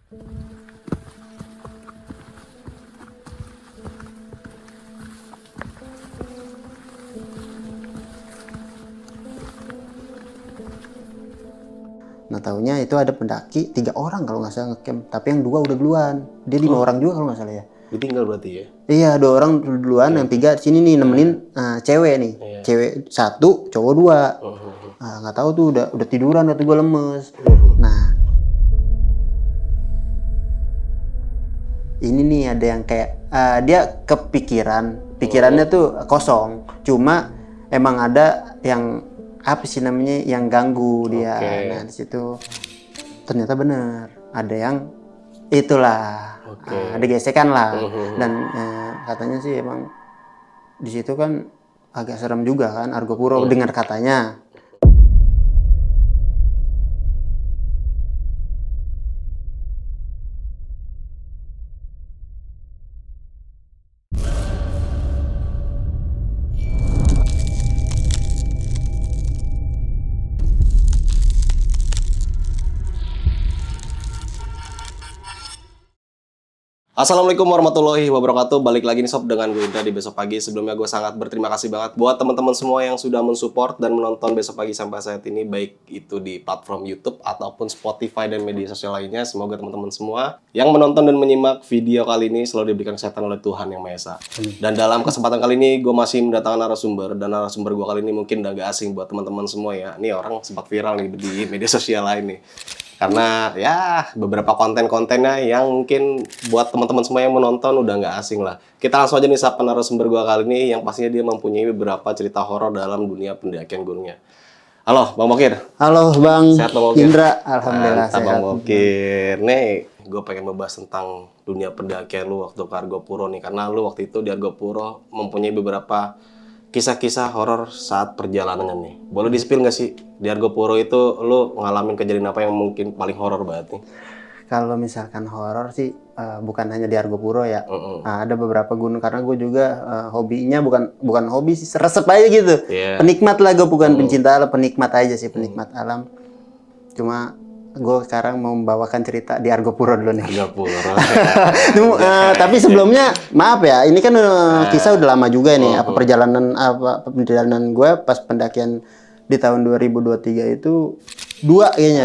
Nah taunya itu ada pendaki 3 orang kalau nggak salah ngecamp, tapi yang 2 udah duluan. Dia 5 orang juga kalau nggak salah ya. Ditinggal berarti ya? Iya, 2 orang duluan, yang 3 sini nih nemenin cewek nih. Cewek 1, cowok 2. Nggak tahu tuh udah tiduran atau gue lemes. Nah, ini nih ada yang kayak dia pikirannya tuh kosong. Cuma emang ada yang apa sih namanya yang ganggu dia. Nah di situ ternyata bener ada yang itulah ada gesekan lah. Dan katanya sih emang di situ kan agak serem juga kan Argopuro dengar katanya. Assalamualaikum warahmatullahi wabarakatuh. Balik lagi nih sob dengan gue Indra di Besok Pagi. Sebelumnya gue sangat berterima kasih banget buat teman-teman semua yang sudah mensupport dan menonton Besok Pagi sampai saat ini, baik itu di platform YouTube ataupun Spotify dan media sosial lainnya. Semoga teman-teman semua yang menonton dan menyimak video kali ini selalu diberikan kesehatan oleh Tuhan Yang Maha Esa. Dan dalam kesempatan kali ini gue masih mendatangkan narasumber, dan narasumber gue kali ini mungkin udah gak asing buat teman-teman semua ya. Ini orang sempat viral nih di media sosial lain nih. Karena ya beberapa konten-kontennya yang mungkin buat teman-teman semua yang menonton udah nggak asing lah. Kita langsung aja nih sapa narasumber gua kali ini yang pastinya dia mempunyai beberapa cerita horor dalam dunia pendakian gunungnya. Halo Bang Bokir. Halo Bang. Sehat Bang Bokir? Indra, alhamdulillah sehat. Bang Bokir. Nih gue pengen membahas tentang dunia pendakian lu waktu ke Argopuro nih. Karena lu waktu itu di Argopuro mempunyai beberapa kisah-kisah horor saat perjalanan nih. Boleh di-spill nggak sih di Argopuro itu lu ngalamin kejadian apa yang mungkin paling horor banget nih? Kalau misalkan horor sih bukan hanya di Argopuro ya. Ada beberapa gunung karena gue juga hobinya bukan hobi sih, resep aja gitu. Penikmat lah, gue bukan pencinta alam, penikmat aja sih, penikmat alam. Cuma gue sekarang mau membawakan cerita di Argopuro dulu nih. Argopuro. Tapi sebelumnya maaf ya, ini kan kisah udah lama juga nih. Perjalanan gue pas pendakian di tahun 2023 itu 23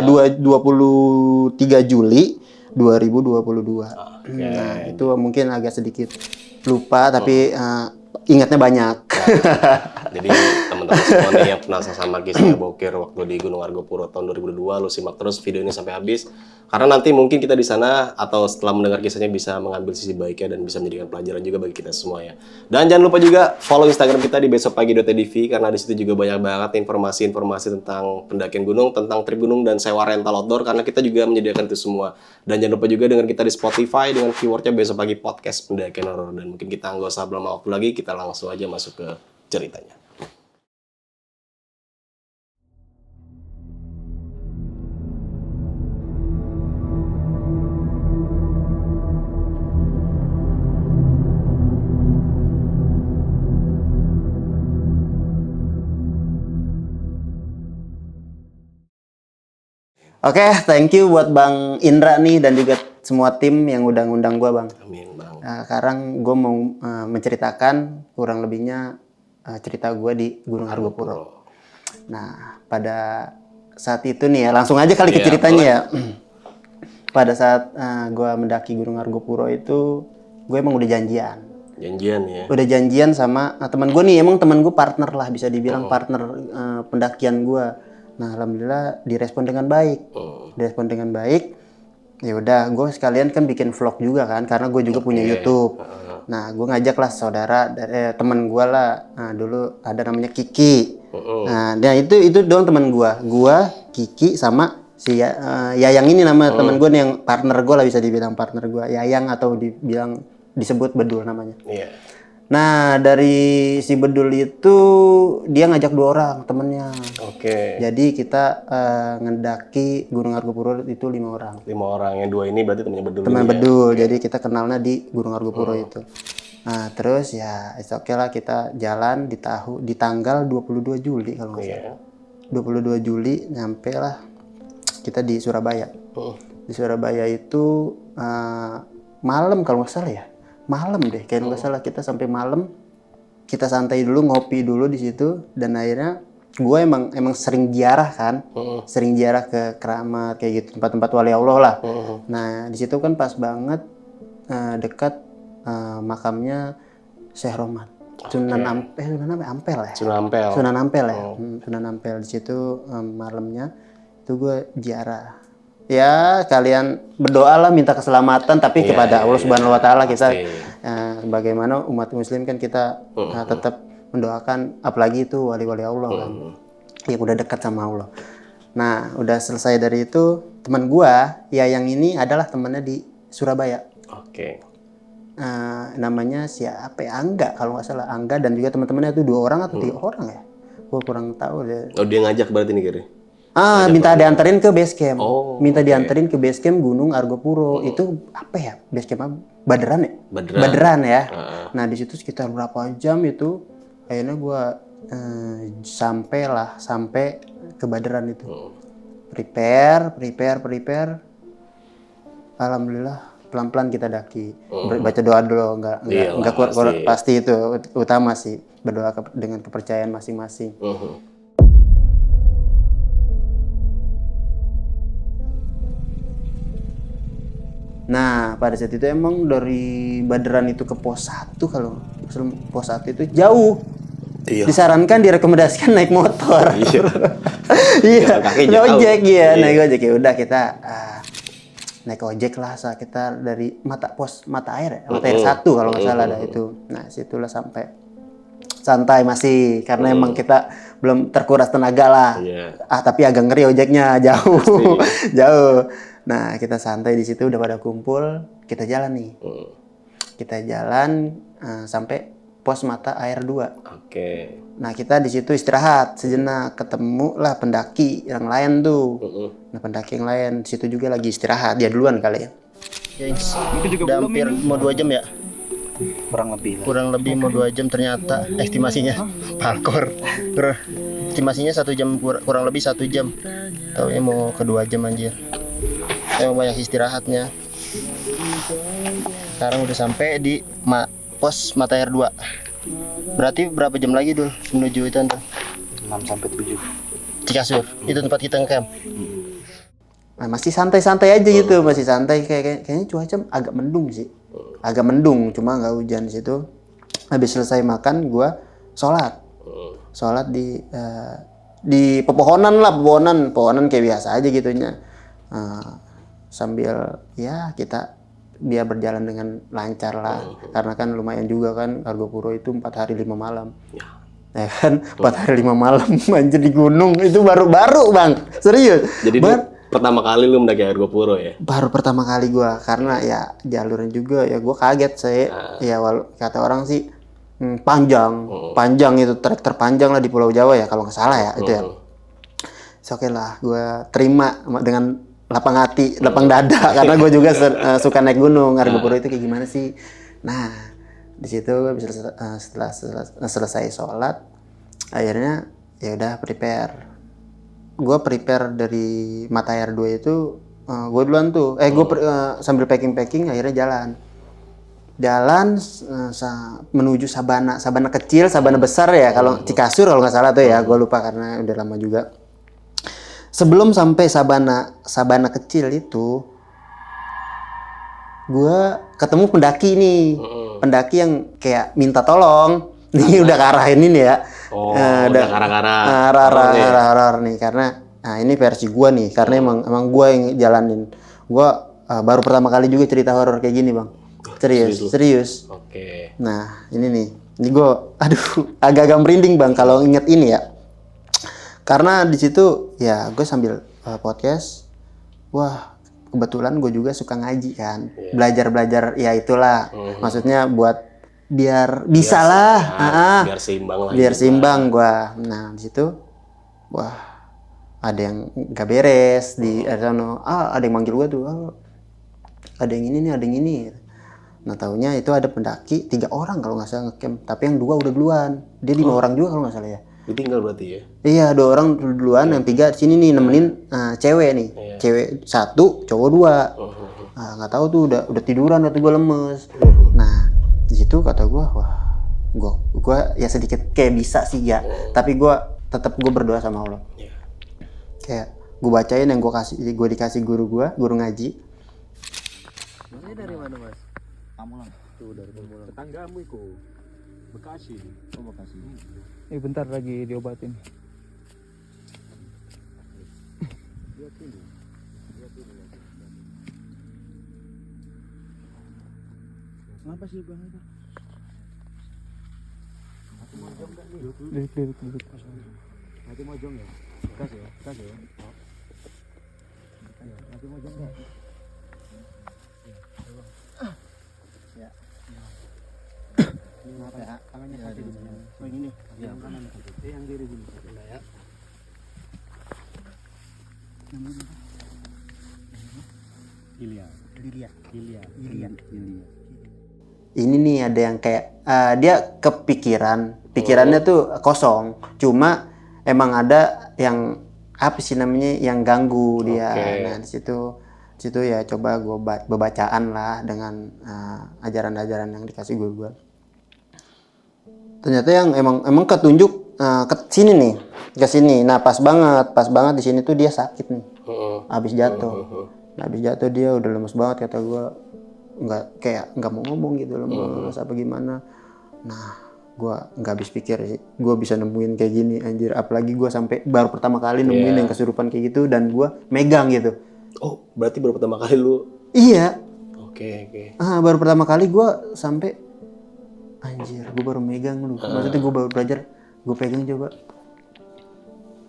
Juli 2022. Nah, itu mungkin agak sedikit lupa tapi ingatnya banyak. Jadi teman-teman semua nih yang penasaran sama kisahnya Bokir waktu di Gunung Argopuro tahun 2022, lu simak terus video ini sampai habis. Karena nanti mungkin kita di sana atau setelah mendengar kisahnya bisa mengambil sisi baiknya dan bisa menjadikan pelajaran juga bagi kita semua ya. Dan jangan lupa juga follow Instagram kita di besokpagi.tv karena di situ juga banyak banget informasi-informasi tentang pendakian gunung, tentang trip gunung dan sewa rental outdoor karena kita juga menyediakan itu semua. Dan jangan lupa juga dengan kita di Spotify dengan keywordnya Besok Pagi Podcast Pendakian Horor. Dan mungkin kita nggak usah berlama waktu lagi, kita langsung aja masuk ke ceritanya. Oke, thank you buat Bang Indra nih dan juga semua tim yang udah ngundang gue, Bang. Amin, Bang. Sekarang gue mau menceritakan kurang lebihnya cerita gue di Gunung Argopuro. Nah, pada saat itu nih ya, langsung aja kali ke ceritanya ya. Pada saat gue mendaki Gunung Argopuro itu, gue emang udah janjian. Janjian ya? Udah janjian sama teman gue nih, emang teman gue partner lah, bisa dibilang partner pendakian gue. Nah, alhamdulillah direspon dengan baik. Direspon dengan baik. Ya udah, gue sekalian kan bikin vlog juga kan, karena gue juga punya YouTube. Nah, gue ngajak lah saudara dari teman gue lah. Nah, dulu ada namanya Kiki. Nah, itu doang teman gue. Gue, Kiki sama si Yayang ini nama teman gue nih, yang partner gue lah, bisa dibilang partner gue. Yayang atau disebut Bedul namanya. Nah, dari si Bedul itu dia ngajak 2 orang temennya. Jadi kita ngedaki Gunung Argopuro itu 5 orang. 5 orang, yang 2 ini berarti temannya Bedul. Teman Bedul, jadi kita kenalnya di Gunung Argopuro itu. Nah, terus ya oke lah, kita jalan di tanggal 22 Juli kalau nggak salah. 22 Juli nyampe lah kita di Surabaya. Di Surabaya itu malam kalau nggak salah ya, malam deh, kayak nggak salah kita sampai malam, kita santai dulu, ngopi dulu di situ, dan akhirnya gue emang sering ziarah kan, sering ziarah ke keramat kayak gitu, tempat-tempat wali Allah lah. Nah di situ kan pas banget dekat makamnya Syekh Rohmat. Sunan Ampel ya. Sunan Ampel ya. Sunan Ampel di situ malamnya itu gue ziarah. Ya kalian berdoalah minta keselamatan tapi kepada Allah Subhanahu wa taala kita bagaimana umat muslim kan kita tetap mendoakan, apalagi itu wali-wali Allah kan. Yang udah dekat sama Allah. Nah, udah selesai dari itu, teman gua ya yang ini adalah temannya di Surabaya. Namanya siapa ya? Angga kalau nggak salah, Angga, dan juga teman-temannya itu 2 orang atau 3 orang ya, gue kurang tahu deh. Oh, dia ngajak berarti nih Giri? Minta dianterin ke base camp. Dianterin ke base camp Gunung Argopuro. Itu apa ya, base camp Baderan ya? Baderan ya. Nah di situ sekitar berapa jam itu, akhirnya gue sampai ke Baderan itu. Prepare. Alhamdulillah pelan-pelan kita daki, baca doa dulu, nggak pasti itu utama sih, berdoa dengan kepercayaan masing-masing. Nah pada saat itu emang dari Baderan itu ke pos 1, kalau pos 1 itu jauh. Disarankan, direkomendasikan naik motor. Naik ojek naik ojek. Ya udah kita naik ojek lah kita dari mata air 1 kalau nggak salah ada itu. Nah situlah sampai santai masih, karena emang kita belum terkuras tenaga lah. Tapi agak ngeri ojeknya, jauh. Nah kita santai di situ, udah pada kumpul, kita jalan nih. Kita jalan sampai pos mata air 2. Nah kita di situ istirahat sejenak, ketemu lah pendaki yang lain tuh. Nah pendaki yang lain di situ juga lagi istirahat, dia duluan kali ya. Itu juga udah hampir mau 2 jam ya. Kurang lebih mau 2 jam ternyata estimasinya parkour. Estimasinya 1 jam, kurang lebih 1 jam. Taunya mau ke 2 jam anjir. Emang banyak istirahatnya. Sekarang udah sampai di pos mata air 2. Berarti berapa jam lagi dul menuju itu tuh? 6-7 Cikasur. Itu tempat kita ngecamp. Nah, masih santai-santai aja gitu, masih santai, kayaknya cuaca agak mendung sih. Agak mendung, cuma nggak hujan di situ. Habis selesai makan, gua sholat di pepohonan lah, pepohonan kayak biasa aja gitunya. Sambil ya kita biar berjalan dengan lancar lah, karena kan lumayan juga kan Argopuro itu 4 hari 5 malam. Ya kan, 4 hari 5 malam anjir di gunung, itu baru bang, serius. Jadi pertama kali lu mendaki Argopuro ya? Baru pertama kali gua, karena ya jalurnya juga ya gua kaget saya. Ya kata orang sih panjang itu, trek terpanjang lah di Pulau Jawa ya kalau nggak salah ya itu ya. Oke lah, gua terima dengan lapang hati, lapang dada, karena gue juga suka naik gunung. Argopuro itu kayak gimana sih? Nah di situ setelah selesai sholat, akhirnya ya udah prepare. Gue prepare dari mata air 2 itu, gue duluan tuh. Gue sambil packing, akhirnya jalan menuju Sabana kecil, Sabana besar ya. Kalau Cikasur kalau nggak salah tuh ya, gue lupa karena udah lama juga. Sebelum sampai Sabana kecil itu, gue ketemu pendaki nih. Pendaki yang kayak minta tolong. Nih udah karahin ini ya. Udah arah nih, karena ini versi gue nih, karena emang gue yang jalanin. Gue baru pertama kali juga cerita horor kayak gini bang. Serius. Nah ini gue agak-agak merinding bang kalau inget ini ya. Karena di situ ya gue sambil podcast, wah kebetulan gue juga suka ngaji kan, belajar ya itulah, maksudnya buat biar bisa lah, biar seimbang lah. Biar seimbang gue. Nah di situ, wah ada yang nggak beres di ada yang manggil gue tuh, ada yang ini nih, ada yang ini. Nah taunya itu ada pendaki 3 orang kalau nggak salah ngecamp, tapi yang 2 udah duluan, dia 5 orang juga kalau nggak salah ya. Ditinggal berarti ya? Iya, 2 orang duluan, yang 3 sini nih nemenin cewek nih. Cewek 1, cowok 2. Nggak tahu tuh udah tiduran atau gue lemes. Nah, di situ kata gue, wah, gue ya sedikit kayak bisa sih ya, tapi gue tetap berdoa sama Allah. Kayak gue bacain yang gue dikasih guru ngaji. Masnya dari mana, Mas? Pamulang. Tuh dari Pamulang. Tetanggamu itu Bekasi. Oh, Bekasi. Bentar lagi diobatin. Kenapa sih Bang itu? Hati mojong enggak nih? Duduk. Hati mojong ya? Kas ya? Hati mojong enggak? Ya. Kenapa ya? Tangannya kaki di sini. Oh ini nih. Yang kanan kaki. Yang kiri sini. Nah, ya. Ilya. Ini nih ada yang kayak dia pikirannya tuh kosong, cuma emang ada yang apa sih namanya yang ganggu dia. Nah di situ ya coba gue bacaan lah dengan ajaran-ajaran yang dikasih guru gue. Ternyata yang emang ketunjuk ke sini nih, ke sini. Nah pas banget di sini tuh dia sakit nih, habis jatuh. Nah, habis jatuh dia udah lemes banget, kata gue nggak mau ngomong gitu, lemes apa gimana. Nah gue nggak habis pikir sih gue bisa nemuin kayak gini anjir, apalagi gue sampai baru pertama kali nemuin yang kesurupan kayak gitu dan gue megang gitu. Oh berarti baru pertama kali lu? Iya. Oke. Baru pertama kali gue sampai anjir, gue baru megang lu. Maksudnya gue baru belajar, gue pegang coba.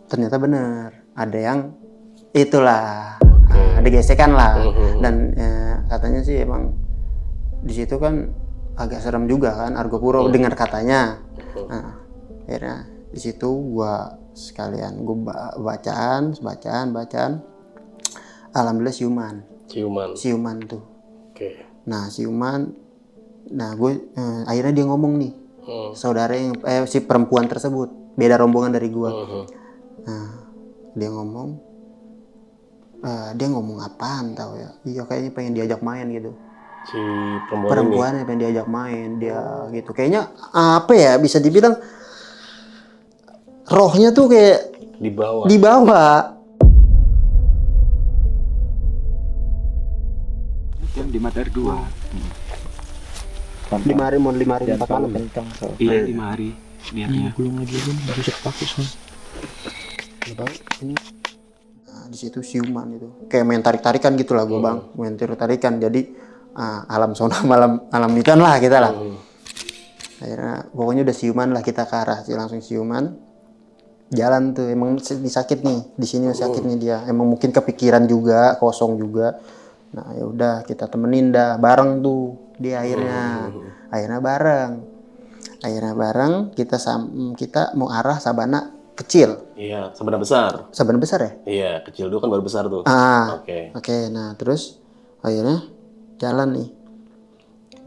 Ternyata bener ada yang itulah. Ada gesekan lah. Dan katanya sih emang di situ kan agak serem juga kan, Argopuro dengar katanya. Nah, akhirnya di situ gua sekalian bacaan. Alhamdulillah siuman tuh. Oke. Nah siuman, gue akhirnya dia ngomong nih, saudara yang si perempuan tersebut beda rombongan dari gua. Nah dia ngomong apaan tahu ya? Iya kayaknya pengen diajak main gitu. Si Perempuannya pengen diajak main dia gitu. Kayaknya apa ya, bisa dibilang rohnya tuh kayak dibawa. Yang di Mater 2. 5 hari 4 malam. Iya 5 hari niatnya. Belum lagi bisa pakai soal. Ini di situ siuman itu kayak main tarik-tarikan gitu lah gue bang, main tarik-tarikan. Jadi alam sauna alam ikan lah kita lah. Akhirnya pokoknya udah siuman lah kita ke arah langsung siuman. Jalan tuh emang sakit nih, di sini sakit nih dia. Emang mungkin kepikiran juga, kosong juga. Nah ya udah kita temenin dah bareng tuh di akhirnya bareng kita mau arah sabana kecil. Iya, sabana besar. Sabana besar ya? Iya, kecil dulu kan baru besar tuh. Oke. Nah terus akhirnya jalan nih,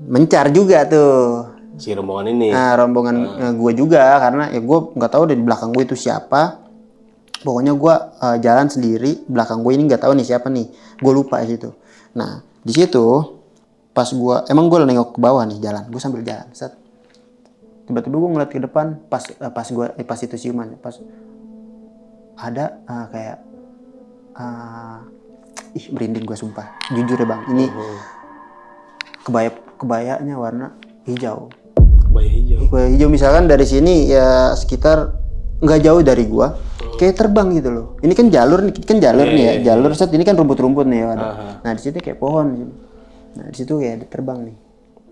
mencar juga tuh si rombongan ini. Rombongan gue juga, karena ya gue nggak tahu di belakang gue itu siapa. Pokoknya gue jalan sendiri, belakang gue ini nggak tahu nih siapa nih, gue lupa di situ. Nah di situ pas gue nengok ke bawah nih, gue sambil jalan, tiba-tiba gue ngeliat ke depan pas itu siuman, pas ada kayak merinding gue sumpah, jujur ya bang, ini kebayanya warna hijau. Kebaya hijau misalkan dari sini ya sekitar nggak jauh dari gue, kayak terbang gitu loh. Ini kan jalur nih ya, jalur set ini kan rumput-rumput nih ya. Nah di situ kayak pohon, nah di situ kayak terbang nih.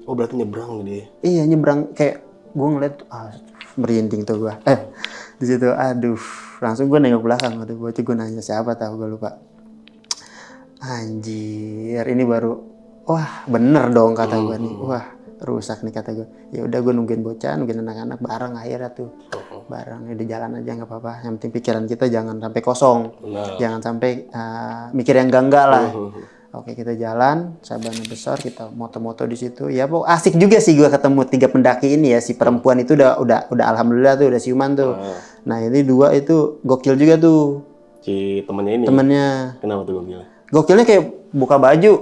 Oh berarti nyebrang dia? Iya nyebrang, kayak gue ngeliat merinding tuh gue. Di situ aduh, langsung gue nengok belakang, aduh bocah, gue nanya siapa, tahu gue lupa. Anjir, ini baru wah bener dong kata gue nih, wah rusak nih kata gue. Ya udah gue nungguin anak-anak bareng akhirnya tuh. Bareng di jalan aja nggak apa-apa. Yang penting pikiran kita jangan sampai kosong. Jangan sampai mikir yang enggak lah. Oke, kita jalan Sabana Besar, kita moto-moto di situ. Ya, asik juga sih gua ketemu 3 pendaki ini ya. Si perempuan itu udah alhamdulillah tuh udah siuman tuh. Nah, ini 2 itu gokil juga tuh. Si temennya ini. Temennya. Kenapa tuh gue bilang? Gokilnya kayak buka baju.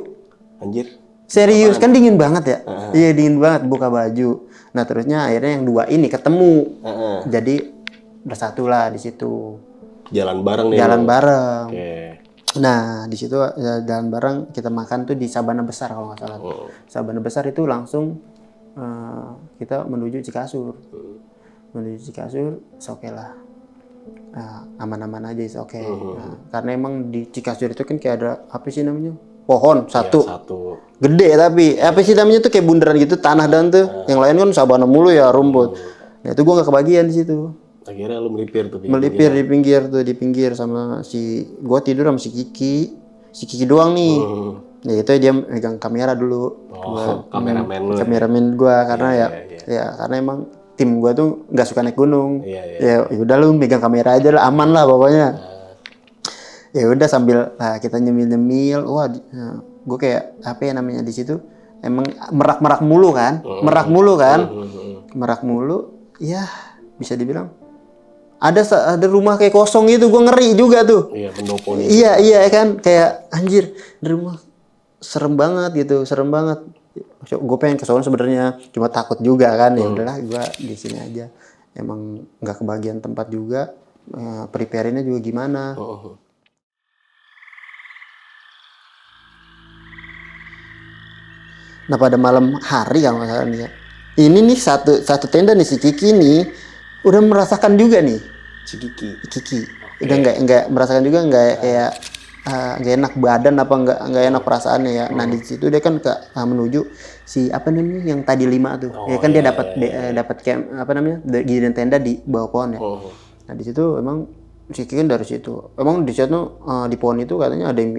Anjir. Serius, kan dingin banget ya? Iya, dingin banget buka baju. Nah, terusnya akhirnya yang 2 ini ketemu. Jadi bersatulah di situ. Jalan bareng nih. Jalan bareng. Oke. Nah, di situ jalan bareng, kita makan tuh di Sabana Besar kalau nggak salah. Sabana Besar itu langsung kita menuju Cikasur. Menuju Cikasur, oke lah. Aman-aman aja, oke. Nah, karena emang di Cikasur itu kan kayak ada apa sih namanya? Pohon satu. Ya, satu. Gede tapi apa sih namanya tuh kayak bundaran gitu tanah dan tuh. Yang lain kan sabana mulu ya rumput. Nah, itu gua nggak kebagian di situ. Akhirnya lu melipir tuh. Melipir di pinggir sama gua tidur sama si Kiki doang nih. Ya itu dia megang kamera dulu. Kameramen lu. Kameramen gua karena ya karena emang tim gua tuh nggak suka naik gunung. Ya udah lu megang kamera aja lah, aman lah pokoknya. Ya udah sambil kita nyemil-nyemil, wah gua kayak apa ya namanya di situ emang merak mulu kan. Merak mulu, ya bisa dibilang ada rumah kayak kosong gitu, gue ngeri juga tuh. Iya, pendopo nih. Iya kan, kayak anjir, di rumah serem banget gitu, serem banget. Gue pengen ke sono sebenarnya, cuma takut juga kan. Ya udahlah, gue di sini aja. Emang nggak kebagian tempat juga, prepare-nya juga gimana. Nah, pada malam hari kalau nggak salah nih ya, ini nih satu tenda nih si Kiki nih udah merasakan juga nih. Si Kiki. Udah nggak merasakan juga, nggak kayak nggak enak badan apa nggak enak perasaannya ya. Nah, di situ dia kan menuju si apa namanya yang tadi 5 tuh. Ya kan dia dapat camp apa namanya gigiran tenda di bawah pohon ya. Nah, di situ emang si Kiki kan dari situ. Emang di situ di pohon itu katanya ada yang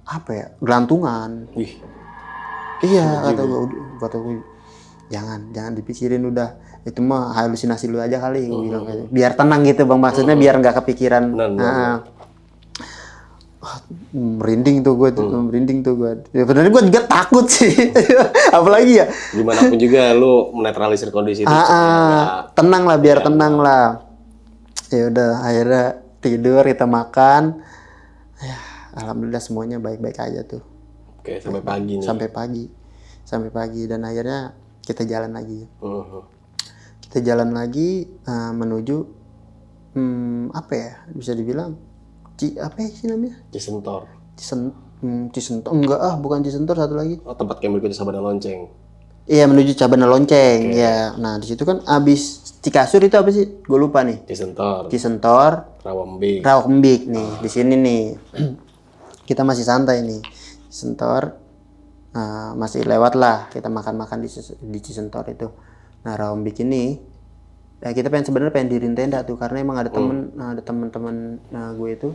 apa ya? Gelantungan. Wih. Iya, kata gue jangan dipikirin udah. Itu mah halusinasi lu aja kali, gue bilang gitu. Biar tenang gitu Bang, maksudnya biar nggak kepikiran. Merinding tuh gue. Ya benernya gue juga takut sih. Apalagi ya. Gimana pun juga lu menetralisir kondisi itu. Tenang lah, biar tenang lah. Ya udah, akhirnya tidur, kita makan. Ya, alhamdulillah semuanya baik-baik aja tuh. Oke, sampai pagi nih. Sampai pagi dan akhirnya kita jalan lagi. Kita jalan lagi menuju apa ya bisa dibilang apa sih namanya? Cisentor. Cisentor enggak bukan Cisentor, satu lagi. Oh, tempat camp berikutnya Sabana Lonceng. Iya, menuju Sabana Lonceng. Ya. Nah, di situ kan abis Cikasur itu apa sih? Gue lupa nih. Cisentor. Rawakembik nih. Di sini nih. Kita masih santai nih. Cisentor. Masih lewat lah. Kita makan-makan di Cisentor itu. Nah, Rawakembik ini kita sebenarnya pengen diriin tenda tuh karena emang ada teman-teman gue itu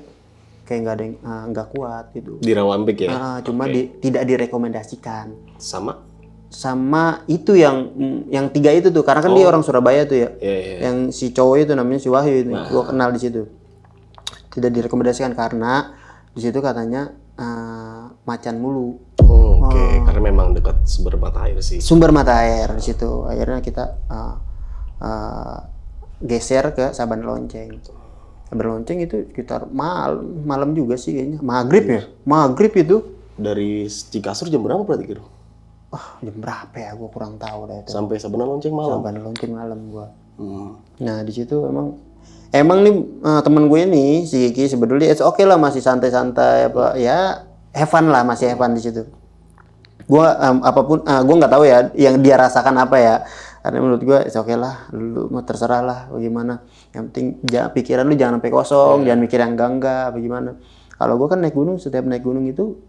kayak nggak ada yang nggak kuat gitu. Di Rawakembik ya? Cuma tidak direkomendasikan. Sama itu yang 3 itu tuh karena kan dia orang Surabaya tuh ya. Yang si cowok itu namanya si Wahyu itu. Gue kenal di situ. Tidak direkomendasikan karena di situ katanya macan mulu. Karena memang dekat sumber mata air sih. Sumber mata air di situ. Akhirnya kita geser ke Sabana Lonceng. Sabana Lonceng itu sekitar malam juga sih kayaknya. Maghrib itu. Dari Cikasur jam berapa berarti kira? Jam berapa ya? Gue kurang tahu dah itu. Sampai Sabana Lonceng malam. Sabana Lonceng malam gue. Nah, di situ emang nih temen gue ini si Kiki sebetulnya it's okay lah, masih santai-santai apa ya, have fun lah, masih have fun di situ. Gue apapun gue nggak tahu ya yang dia rasakan apa ya, karena menurut gue it's okay lah, lu mau terserah lah bagaimana, yang penting pikiran lu jangan sampai kosong, jangan mikir yang enggak bagaimana. Kalau gue kan setiap naik gunung itu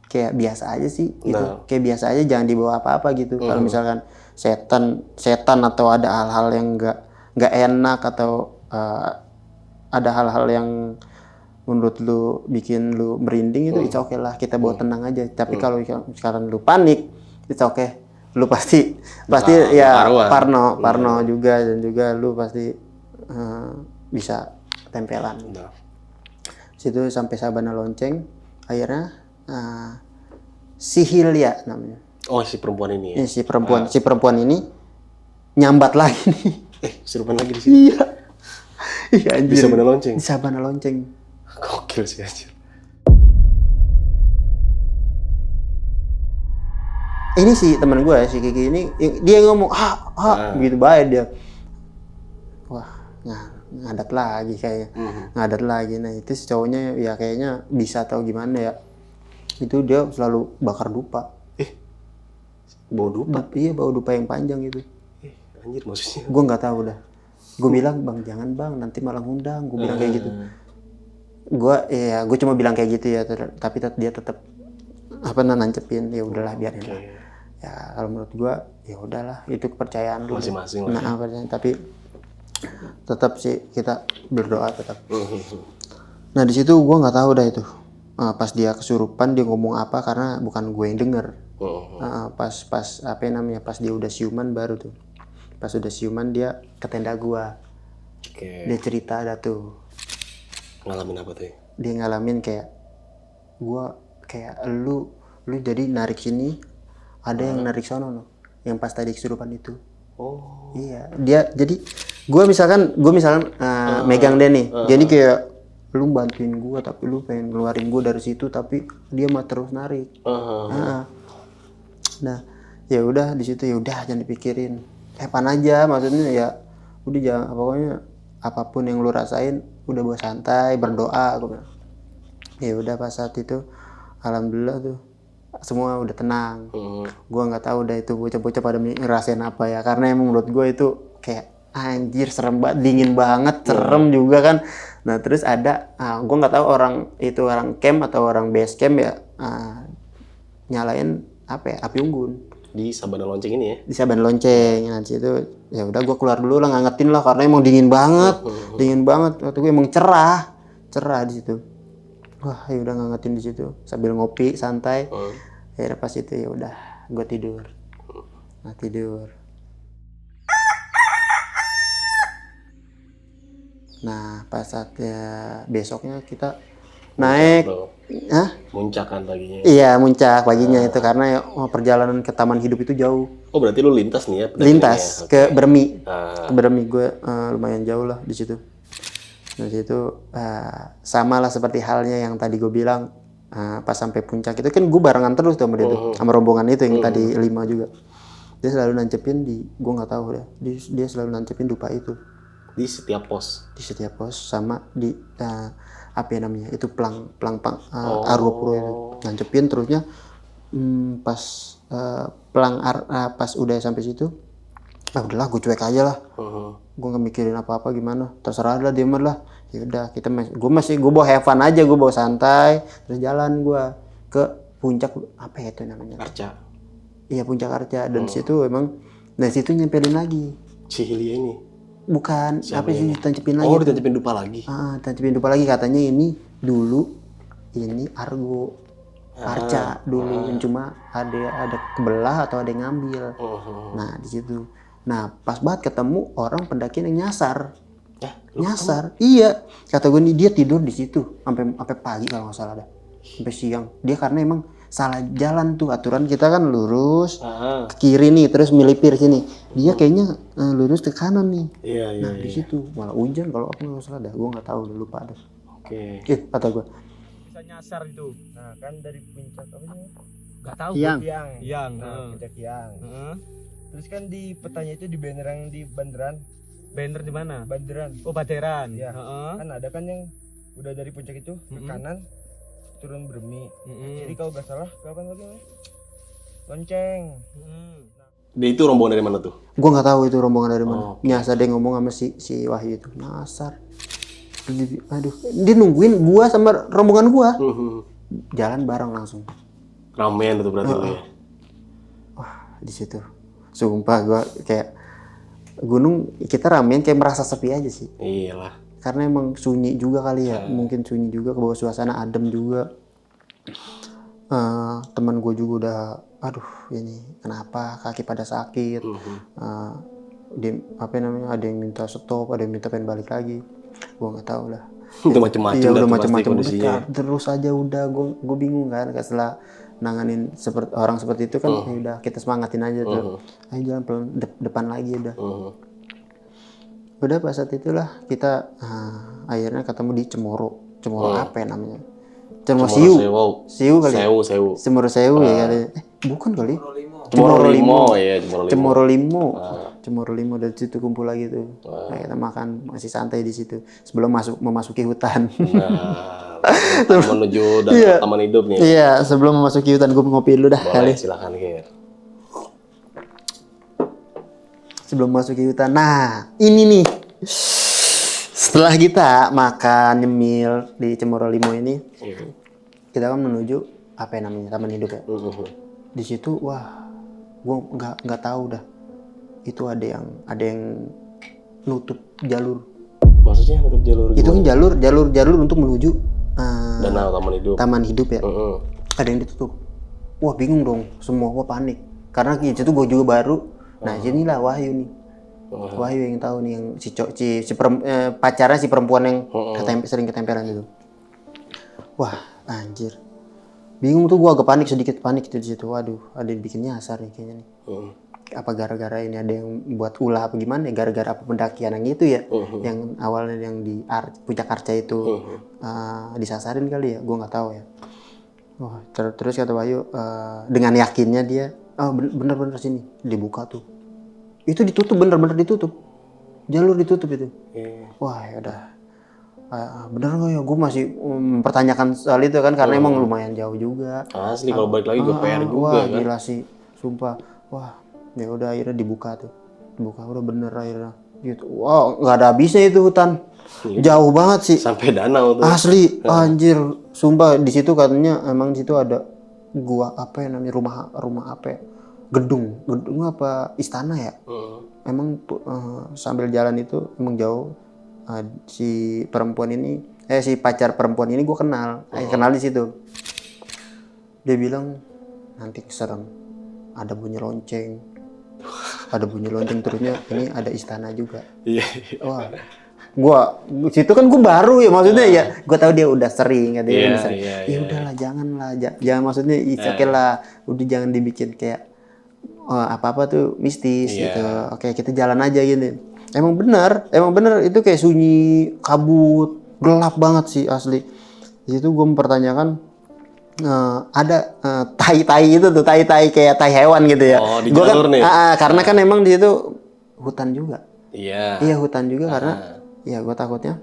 kayak biasa aja sih gitu. Kayak biasa aja, jangan dibawa apa-apa gitu. Kalau misalkan setan atau ada hal-hal yang nggak enak atau ada hal-hal yang menurut lu bikin lu merinding itu it's okay lah, kita bawa tenang aja. Tapi kalau sekarang lu panik, it's okay. Lu pasti ya parno juga, dan juga lu pasti bisa tempelan. Situ sampai Sabana Lonceng, akhirnya si Hilya namanya. Oh, si perempuan ini ya. Ini si perempuan ini nyambat lagi nih. Kesurupan lagi di sini. Iya. Iya anjir. Bisa bener lonceng. Di Sabana Lonceng. Gokil sih anjir. Ini si teman gue si Kiki ini dia ngomong gitu baik dia. Wah, ngadat lagi kayaknya. Ngadat lagi. Nah, itu si cowoknya ya kayaknya bisa atau gimana ya. Itu dia selalu bakar dupa. Bau dupa. Iya, bau dupa yang panjang gitu. Anjir maksudnya. Gue nggak tahu dah. Gue bilang, "Bang, jangan Bang, nanti malah ngundang." Gue bilang kayak gitu. Gue cuma bilang kayak gitu ya, tapi dia tetap nancepin. Ya udahlah biarin lah. Ya kalau menurut gue ya udahlah, itu kepercayaan lu. Masing-masing lah. Tapi tetap sih kita berdoa tetap. Nah di situ gue nggak tahu dah itu. Pas dia kesurupan dia ngomong apa karena bukan gue yang denger. Pas pas dia udah siuman baru tuh. Pas udah siuman dia ke tenda gua. Dia cerita ada tuh. Ngalamin apa tuh? Dia ngalamin kayak gua kayak lu jadi narik sini, ada yang narik sono loh. Yang pas tadi kesurupan itu. Oh. Iya, dia jadi gua misalkan megang dia nih. Jadi kayak lu bantuin gua tapi lu pengen ngeluarin gua dari situ tapi dia mah terus narik. Nah, ya udah di situ ya udah jangan dipikirin. Hepan aja maksudnya ya. Udah jangan pokoknya apapun yang lu rasain udah bawa santai, berdoa gua bilang. Ya udah pas saat itu alhamdulillah tuh semua udah tenang. Gua nggak tahu udah itu bocah-bocah pada ngerasain apa ya karena emang menurut gua itu kayak anjir serem banget, dingin banget, serem juga kan. Nah, terus ada gua nggak tahu orang camp atau orang base camp ya nyalain api unggun Di Sabana Lonceng ini ya? di Sabana Lonceng. Nah di situ ya udah gue keluar dulu lah ngangetin lah karena emang dingin banget waktu gue emang cerah di situ. Wah ya udah ngangetin di situ sambil ngopi santai. Ya pas itu ya udah gue tidur. Nah pas saatnya besoknya kita naik Muncak kan paginya. Iya muncak paginya itu karena perjalanan ke Taman Hidup itu jauh. Oh berarti lu lintas nih ya? Lintas ke Bermi. Ke Bermi gue lumayan jauh lah di situ. Nah di situ sama lah seperti halnya yang tadi gue bilang pas sampai puncak itu kan gue barengan terus tuh sama dia tuh sama rombongan itu yang tadi 5 juga. Dia selalu nancepin gue nggak tahu deh. Dia selalu nancepin dupa itu. Di setiap pos sama di apa ya namanya itu pelang Arwa Puro itu nancepin terusnya pas pas udah sampai situ udahlah gue cuek aja lah. Gue nggak mikirin apa-apa gimana terserah lah dia lah. Ya udah gue bawa have fun aja, gue bawa santai terus jalan gue ke puncak apa ya itu namanya Arca. Iya puncak Arca dan situ emang dari situ nyempelin lagi si Hilya ini. Bukan, apa sih ditancapin lagi? Ditancapin dupa lagi. Tancapin dupa lagi katanya ini Argo Arca dulu, cuma ada kebelah atau ada yang ngambil. Nah di situ, pas banget ketemu orang pendakian yang nyasar. Iya, kata gue nih dia tidur di situ sampai pagi kalau nggak salah dah, sampai siang. Dia karena emang salah jalan tuh, aturan kita kan lurus ke kiri nih terus melipir sini, dia kayaknya lurus ke kanan nih. Nah di situ malah hujan kalau aku nggak salah dah, gue nggak tahu lupa dah. Kata gue bisa nyasar itu. Nah kan dari puncak apa sih? Nggak tahu. Yang. Puncak Yang. Terus kan di petanya itu di banner yang di Banderan. Banner di mana? Banderan. Oh Banderan. Ya. Kan ada kan yang udah dari puncak itu ke kanan turun Bermi. Jadi kalau nggak salah kapan lagi nih? Lonceng. Dia itu rombongan dari mana tuh? Gue nggak tahu itu rombongan dari mana. Nyasar dia ngomong sama si Wahyu itu nyasar. Aduh, dia nungguin gua sama rombongan gua. Jalan bareng langsung. Ramean itu berarti ya. Wah, di situ. Sumpah gua kayak gunung kita ramean kayak merasa sepi aja sih. Iyalah. Karena emang sunyi juga kali ya, mungkin sunyi juga, ke bawah suasana adem juga. Teman gue juga udah, ini kenapa kaki pada sakit. Ada yang minta stop, ada yang minta pengen balik lagi. Gue nggak tahu lah. Udah macem-macem iya dah udah tuh pasti macam-macam kondisinya. terus aja udah gue bingung kan setelah nanganin seperti orang seperti itu kan ya udah kita semangatin aja tuh ayo jalan pelan depan lagi udah udah pas saat itulah kita akhirnya ketemu di Cemoro apa ya namanya Cemoro Siu kali Sewu. Cemoro Sewu ya kali bukan kali Cemoro Limo ya, Cemoro Limo dari situ kumpul lagi tuh. Nah, kita makan masih santai di situ sebelum memasuki hutan. Menuju taman hidup nih. Iya, sebelum memasuki hutan gue ngopi dulu dah Boleh, kali. silakan Kir. Sebelum masuki hutan. Nah, ini nih. Setelah kita makan nyemil di Cemoro Limo ini, kita kan menuju apa yang namanya taman hidup ya. Di situ wah gue nggak tahu dah itu ada yang nutup jalur. Maksudnya nutup jalur Itu kan jalur untuk menuju danau taman hidup ya. Ada yang ditutup. Wah bingung dong, semua gua panik karena di situ gue juga baru. Nah inilah Wahyu nih. Wahyu yang tahu nih yang pacarnya si perempuan yang sering ketempelan itu. Wah anjir. Bingung tuh gua agak sedikit panik itu di situ. Waduh, ada yang bikin nyasar nih kayaknya nih. Apa gara-gara ini ada yang buat ulah apa gimana ya? Gara-gara apa pendakian yang itu ya? Yang awalnya yang di Puncak Arca itu disasarin kali ya? Gua nggak tahu ya. Wah, terus kata Wahyu dengan yakinnya dia, bener-bener sini dibuka tuh. Itu ditutup bener-bener ditutup. Jalur ditutup itu. Wah, ya udah. Bener nggak ya? Gue masih mempertanyakan soal itu kan karena emang lumayan jauh juga. Asli kalau balik lagi gue PR juga wah, kan. Gila sih, sumpah. Wah, ya udah akhirnya dibuka udah bener akhirnya. Gitu. Wow, nggak ada habisnya itu hutan. Jauh banget sih. Sampai danau tuh. Asli, anjir, sumpah di situ katanya emang di situ ada gua apa ya namanya rumah apa ya? Gedung apa istana ya? Emang sambil jalan itu emang jauh. Si perempuan ini si pacar perempuan ini gue kenal di situ. Dia bilang nanti serem, ada bunyi lonceng terusnya ini ada istana juga. Wah, gua situ kan gue baru ya maksudnya ya gue tahu dia udah sering ya udahlah jangan maksudnya oke lah udah jangan dibikin kayak apa tuh mistis gitu. Oke kita jalan aja gini. Emang benar itu kayak sunyi, kabut, gelap banget sih asli. Di situ gue mempertanyakan ada tai itu tuh, tai kayak tai hewan gitu ya. Oh, di gua jalur kan, nih. Karena kan emang di situ hutan juga. Iya, hutan juga karena ya gue takutnya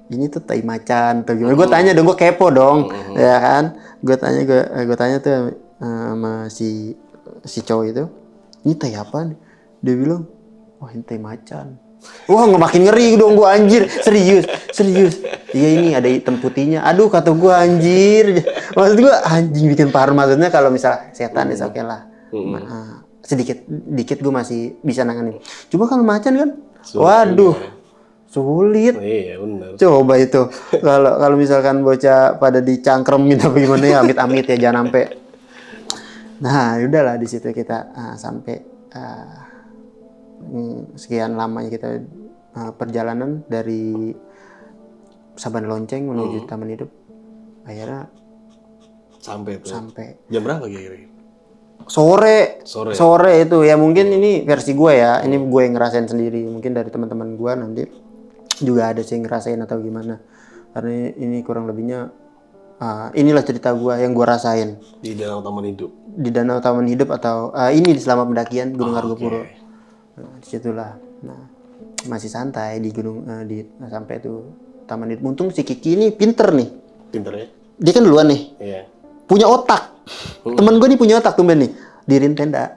ini tuh tai macan atau gimana. Gue tanya dong, gue kepo dong, ya kan. Gue tanya tuh sama si cowok itu, ini tai apa nih? Dia bilang, wah ini tai macan. Wah nggak makin ngeri dong gue anjir. Serius. Iya ini ada hitam putihnya. Aduh kata gue anjir. Maksud gue anjing bikin parno. Maksudnya kalau misal setan ya oke lah. Sedikit gue masih bisa nanganin. Cuma kalau macan kan, waduh sulit. Iya benar. Coba itu kalau misalkan bocah pada dicangkrem gitu gimana ya amit-amit ya jangan sampai. Nah udahlah di situ kita sampai sekian lamanya kita perjalanan dari Saban Lonceng menuju Taman Hidup. Akhirnya sampai jam berapa kira-kira? Sore itu ya mungkin ini versi gue ya. Ini gue yang ngerasain sendiri. Mungkin dari teman-teman gue nanti juga ada sih yang ngerasain atau gimana. Karena ini kurang lebihnya inilah cerita gue yang gue rasain di Danau Taman Hidup. Di Danau Taman Hidup atau ini selama pendakian Gunung Argopuro. Nah, disitulah. Nah, masih santai di gunung sampai tuh Taman Hidup. Untung si Kiki ini pinter nih. Pinter ya? Dia kan duluan nih. Iya. Punya otak. Temen gue nih punya otak tumben nih. Dirin tenda.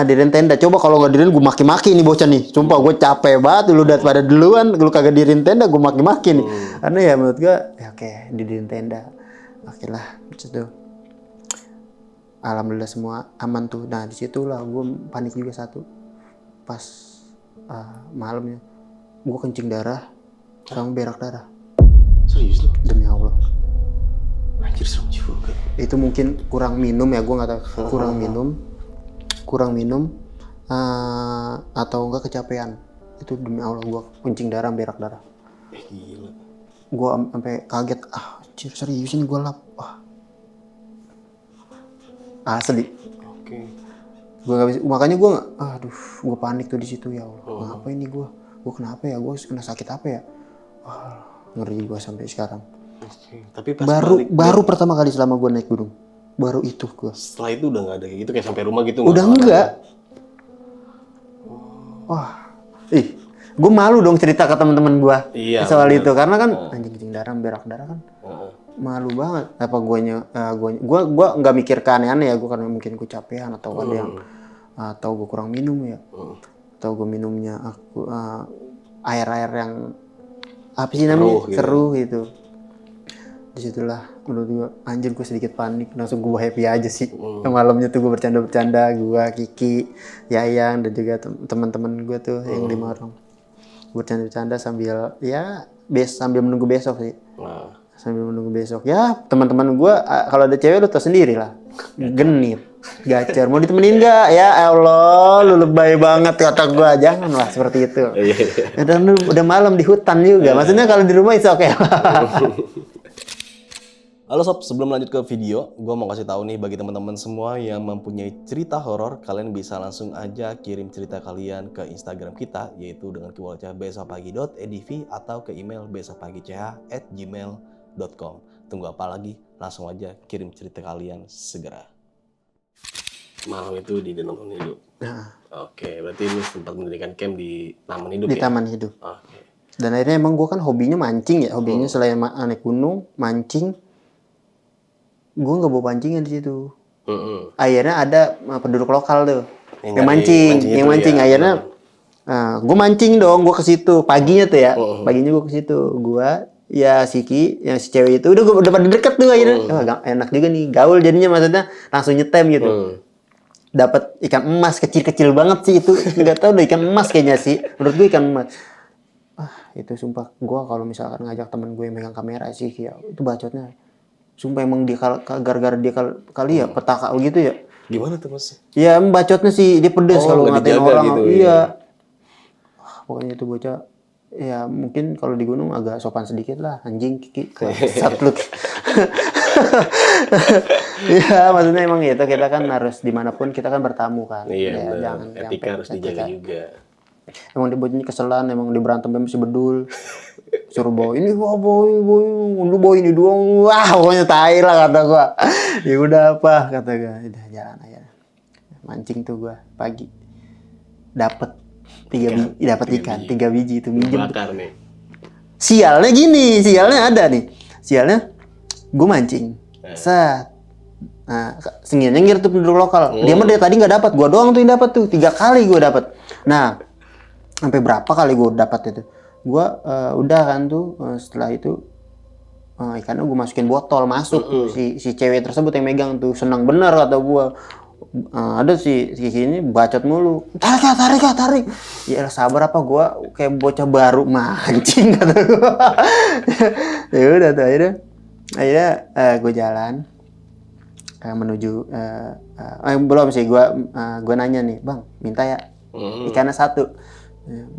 Dirin tenda. Coba kalau nggak dirin gue maki-maki nih bocah nih. Sumpah gue capek banget. Lu udah pada duluan. Lu kagak dirin tenda gue maki-maki nih. Karena ya menurut gue ya oke, dirin tenda. Oke lah. Situ. Alhamdulillah semua aman tuh. Nah disitulah gue panik juga satu. Pas malamnya gue kencing darah sama berak darah. Serius lu? Demi Allah. Anjir serem juga. Itu mungkin kurang minum ya, gue nggak tahu. Kurang minum atau enggak kecapean. Itu demi Allah gue kencing darah berak darah. Gila. gue sampai kaget, anjir serius ini gue lap. Asli. Oke. Gue gak bisa, makanya gue gue panik tuh di situ, ya Allah. Kenapa ini gue kenapa ya, gue kena sakit apa ya? Ngeri gue sampai sekarang. Tapi pas baru pertama kali selama gue naik gunung, baru itu gue. Setelah itu udah nggak ada kayak gitu, kayak sampai rumah gitu? Udah enggak. Gue malu dong cerita ke teman-teman gue soal itu, karena kan anjing darah, berak darah kan. Malu banget. Apa gue nggak mikir ke aneh-aneh ya, gue karena mungkin gue capean atau ada yang atau gue kurang minum ya, atau gue minumnya air-air yang apa sih namanya keruh gitu. Disitulah menurut gue anjir gue sedikit panik, langsung gue happy aja sih. Malamnya tuh gue bercanda-bercanda, gue Kiki, Yayang dan juga teman-teman gue tuh yang 5 orang bercanda-bercanda sambil sambil menunggu besok sih. Sambil menunggu besok ya, teman-teman gue kalau ada cewek lu tau sendiri lah, genit, gacor, mau ditemenin nggak? Ya Allah, lu lebay banget kata gue, janganlah seperti itu. Dan udah malam di hutan juga, maksudnya kalau di rumah itu oke. Halo sob, sebelum lanjut ke video, gue mau kasih tahu nih bagi teman-teman semua yang mempunyai cerita horor, kalian bisa langsung aja kirim cerita kalian ke Instagram kita, yaitu dengan keywordnya besokpagi.edv atau ke email besokpagi.ch@gmail.com. Tunggu apa lagi? Langsung aja kirim cerita kalian segera. Malam itu di Taman Hidup. Oke, berarti lu sempat mendirikan camp di Taman Hidup di ya? Taman Hidup. Oke. Dan akhirnya emang gue kan hobinya mancing ya, hobinya selain naik gunung, mancing. Gue nggak bawa pancingan di situ. Akhirnya ada penduduk lokal tuh yang mancing. Akhirnya gue mancing dong, gue ke situ paginya tuh ya. Paginya gue ke situ, gue ya si cewek itu udah pada deket tuh akhirnya. Enak juga nih gaul jadinya, maksudnya langsung nyetem gitu. Dapat ikan emas kecil-kecil banget sih itu, nggak tahu udah ikan emas kayaknya sih. Menurut gue ikan emas. Itu sumpah gue kalau misalkan ngajak temen gue yang megang kamera sih ya itu bacotnya. Sumpah emang dia gara-gara dia kali ya petaka gitu ya. Gimana tuh mas? Ya bacotnya sih dia pedes kalau ngatain orang gitu, iya. Pokoknya itu bocah ya mungkin kalau di gunung agak sopan sedikit lah, anjing Kiki satluk. Ya maksudnya emang itu kita kan harus dimanapun kita kan bertamu kan. Iya, jangan etika harus dijaga juga. Emang dia bocahnya keselan, emang dia berantem masih bedul. Suruh bawa ini, lu bawa ini doang, pokoknya tai lah kata gua. Ya udah apa kata gua, udah jalan aja. Mancing tuh gua pagi, dapat 3 biji itu minjem. Bakar nih. Sialnya ada nih. Sialnya gua mancing, set. Nah, nyengir tuh penduduk lokal. Dia mah dari tadi nggak dapat, gua doang tuh yang dapat tuh 3 kali gua dapat. Nah, sampai berapa kali gua dapat itu? Gua udah kan tuh setelah itu ikannya gue masukin botol masuk si cewek tersebut yang megang tuh senang bener kata gua. Ada si ini bacot mulu, tarik ya sabar apa gua kayak bocah baru mancing kata gua. Ya udah tuh akhirnya gue jalan menuju belum sih gua nanya nih, bang minta ya ikannya 1.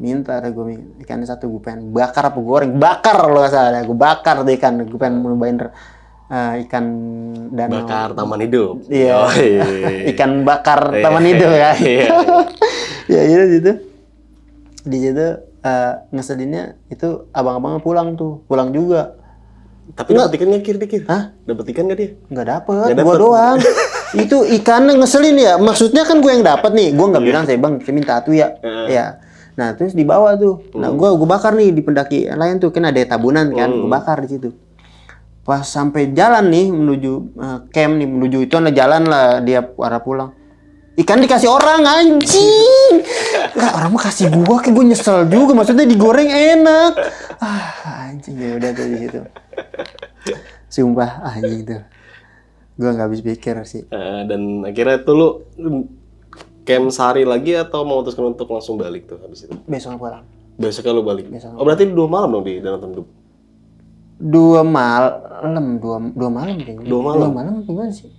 Minta ada gue ikannya 1, gue pengen bakar apa goreng, bakar loh nggak salah, gue bakar tuh ikan, gue pengen nyobain ikan danau bakar Taman Hidup. Iya. Ikan bakar Taman Hidup kan. Ya itu gitu di situ ngeselinnya itu abang-abangnya pulang juga. Tapi dapat ikan nggak kir? Hah? Dapat ikan nggak dia? Nggak dapet, gua doang. Itu ikannya ngeselin ya, maksudnya kan gue yang dapat nih, gue nggak bilang saya bang saya minta tuh ya. Ya. Nah terus dibawa tuh, nah gue bakar nih di pendaki lain tuh, kan ada tabunan kan, gue bakar di situ. Pas sampai jalan nih menuju camp nih, menuju itu ada jalan lah dia arah pulang. Ikan dikasih orang anjing, nggak orang mah kasih gue, kayak gue nyesel juga, maksudnya digoreng enak. Anjing ya udah tuh di situ. Sumpah anjing tuh, gue nggak habis pikir sih. Dan akhirnya tuh lu camp sehari lagi atau memutuskan untuk langsung balik tuh habis itu? Besok pulang. Besoknya lu balik? Oh berarti 2 malam dong di Danau Tanduk? 2 malam kayaknya. 2 malam gimana sih?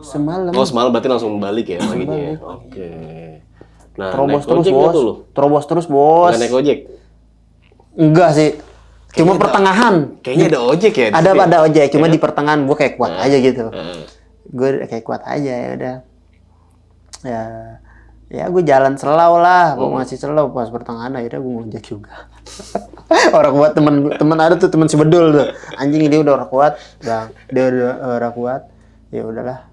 Semalam. Oh semalam berarti langsung balik ya paginya ya? Oke. Nah terobos terus bos. Nggak naik ojek? Enggak sih. Cuma pertengahan. Kayaknya ada ojek ya. Ada ojek, cuma di pertengahan gue kayak kuat aja gitu. Gue kayak kuat aja ya udah. Ya gue jalan selau lah, gue masih selau pas pertengahan akhirnya gue ngojek juga. Orang kuat temen ada tuh temen si Bedul tuh. Anjing dia udah orang kuat, dia udah orang kuat. Ya udahlah.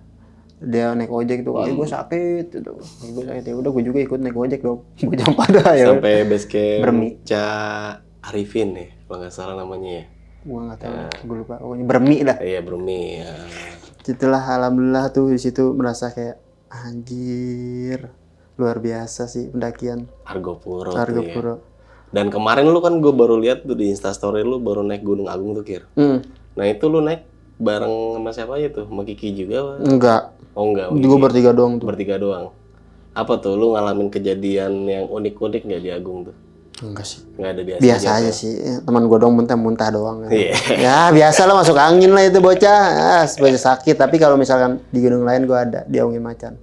Dia naik ojek tuh, gue sakit gitu. Gue sakit ya udah gue juga ikut naik ojek dong. Gue jam pada ya. Sampai base camp Bermi. Ca Arifin ya, kalau nggak salah namanya ya. Gue nggak tahu, gue lupa. Pokoknya Bermi lah. Iya Bermi ya. Itulah alhamdulillah tuh di situ merasa kayak anjir luar biasa sih pendakian Argopuro. Argopuro. Ya. Dan kemarin lu kan gue baru lihat tuh di Instastory lu baru naik Gunung Agung tuh Kir. Nah itu lu naik bareng sama siapa aja tuh? Sama Kiki juga? Enggak. Oh enggak. Gue bertiga doang tuh. Bertiga doang. Apa tuh lu ngalamin kejadian yang unik-unik nggak di Agung tuh? Enggak sih. Nggak ada Biasa aja sih. Teman gue doang muntah doang. Iya. Ya biasa lah masuk angin lah itu bocah. Bocah sakit. Tapi kalau misalkan di gunung lain gue ada di Aungin Macan.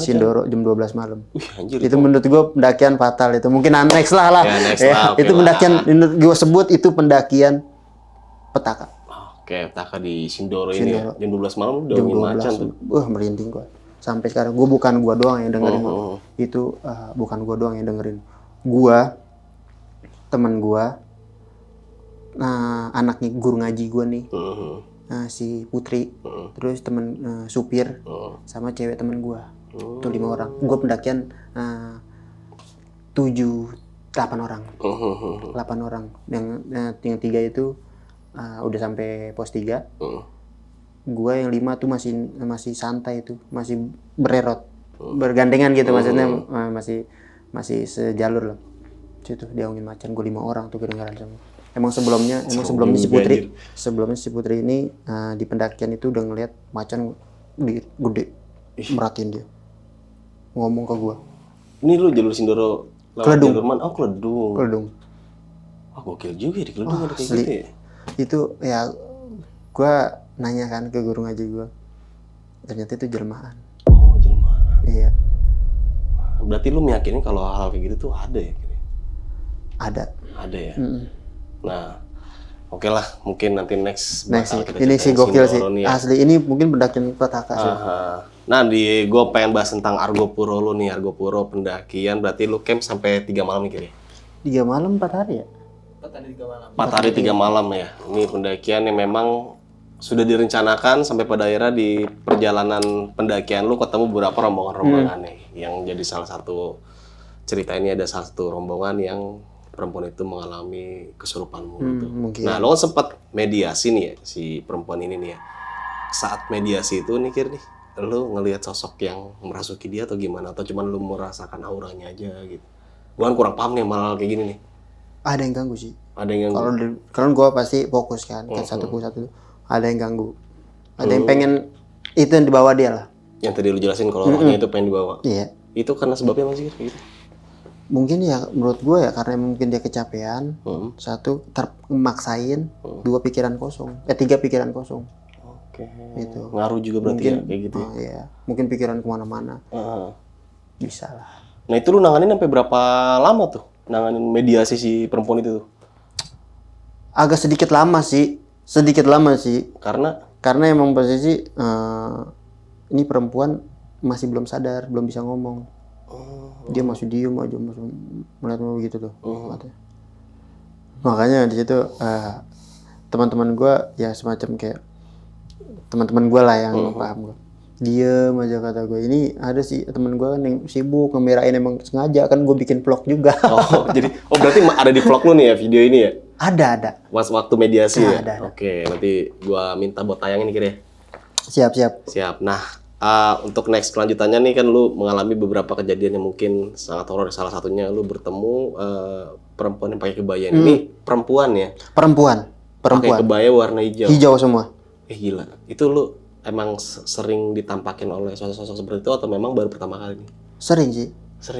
Sindoro jam 12 malam. Anjir, itu menurut gue pendakian fatal itu. Mungkin next lah. Ya, next lah, itu pendakian menurut gue sebut itu pendakian petaka. Oke, petaka di Sindoro ini ya. Jam 12 malam udah Jam Aungin 12. Macan tuh. Merinding gue. Sampai sekarang gue bukan gue doang yang dengerin. Itu bukan gue doang yang dengerin. Gue, teman gue, anaknya guru ngaji gue nih. Si Putri, terus temen supir, sama cewek temen gue. Itu 5 orang. Gue pendakian 8 orang. 8 orang. Yang 3 itu udah sampai pos 3. Gue yang 5 tuh masih santai itu, masih bererot, bergandengan gitu maksudnya masih sejalur lah. Situ dia Aungin Macan, gue 5 orang tuh kedengaran sama. Emang sebelumnya si Putri ini di pendakian itu udah ngeliat macan gede, merhatiin dia. Ngomong ke gua. Ini lu jalur Sindoro lewat jalur mana? Oh, Keledung. Oh, gokil juga ya di Keledung ada kayak gitu ya. Itu ya gua nanya kan ke guru ngaji gua. Ternyata itu jelmaan. Oh, jelmaan. Iya. Berarti lu meyakini kalau hal kayak gitu tuh ada ya? Ada ya. Nah, oke lah, mungkin nanti next ini sih gokil sih. Ya. Asli ini mungkin pendakian petaka sih. Nah, gue pengen bahas tentang Argopuro lu nih, Argopuro pendakian. Berarti lu camp sampai 3 malam nih kira-kira? 3 malam 4 hari ya? 4 hari 3 malam ya. Ini pendakian yang memang sudah direncanakan sampai pada akhirnya di perjalanan pendakian lu ketemu beberapa rombongan-rombongan nih. Yang jadi salah satu cerita ini ada salah satu rombongan yang perempuan itu mengalami kesurupan mulut. Nah, lo kan sempat mediasi nih ya si perempuan ini nih ya. Saat mediasi itu nih Kir nih, lo ngelihat sosok yang merasuki dia atau gimana? Atau cuman lo merasakan auranya aja gitu? Gua kan kurang paham nih malah kayak gini nih. Ada yang ganggu sih. Ada yang ganggu. Kalau gua pasti fokus kan, satu persatu. Ada yang ganggu. Ada yang pengen itu yang dibawa dia lah. Yang tadi lu jelasin kalau orangnya itu pengen dibawa. Iya. Itu karena sebabnya masih gitu. Mungkin ya menurut gue ya karena mungkin dia kecapean, satu termaksain, 2 pikiran kosong, 3 pikiran kosong. Oke. Itu. Ngaruh juga berarti mungkin, ya kayak gitu. Iya. Mungkin pikiran kemana-mana. Bisa lah. Nah itu lu nanganin sampai berapa lama tuh? Nanganin mediasi si perempuan itu tuh? Agak sedikit lama sih. Karena emang posisi ini perempuan masih belum sadar, belum bisa ngomong. Dia masih diem aja, masih melihat begitu tuh. Makanya di situ teman-teman gue ya semacam kayak teman-teman gue lah yang paham gue. Diem aja kata gue. Ini ada sih teman gue kan yang sibuk ngemerain emang sengaja kan gue bikin vlog juga. Berarti ada di vlog lu nih ya video ini ya? Ada. Waktu mediasi ya? Ada. Oke, nanti gue minta buat tayangin kira ya. Siap. Nah, untuk next kelanjutannya nih kan lu mengalami beberapa kejadian yang mungkin sangat horor. Salah satunya lu bertemu perempuan yang pakai kebaya. Ini perempuan ya? Perempuan. Pakai kebaya warna hijau. Hijau semua. Gila. Itu lu emang sering ditampakin oleh sosok-sosok seperti itu atau memang baru pertama kali nih? Sering sih.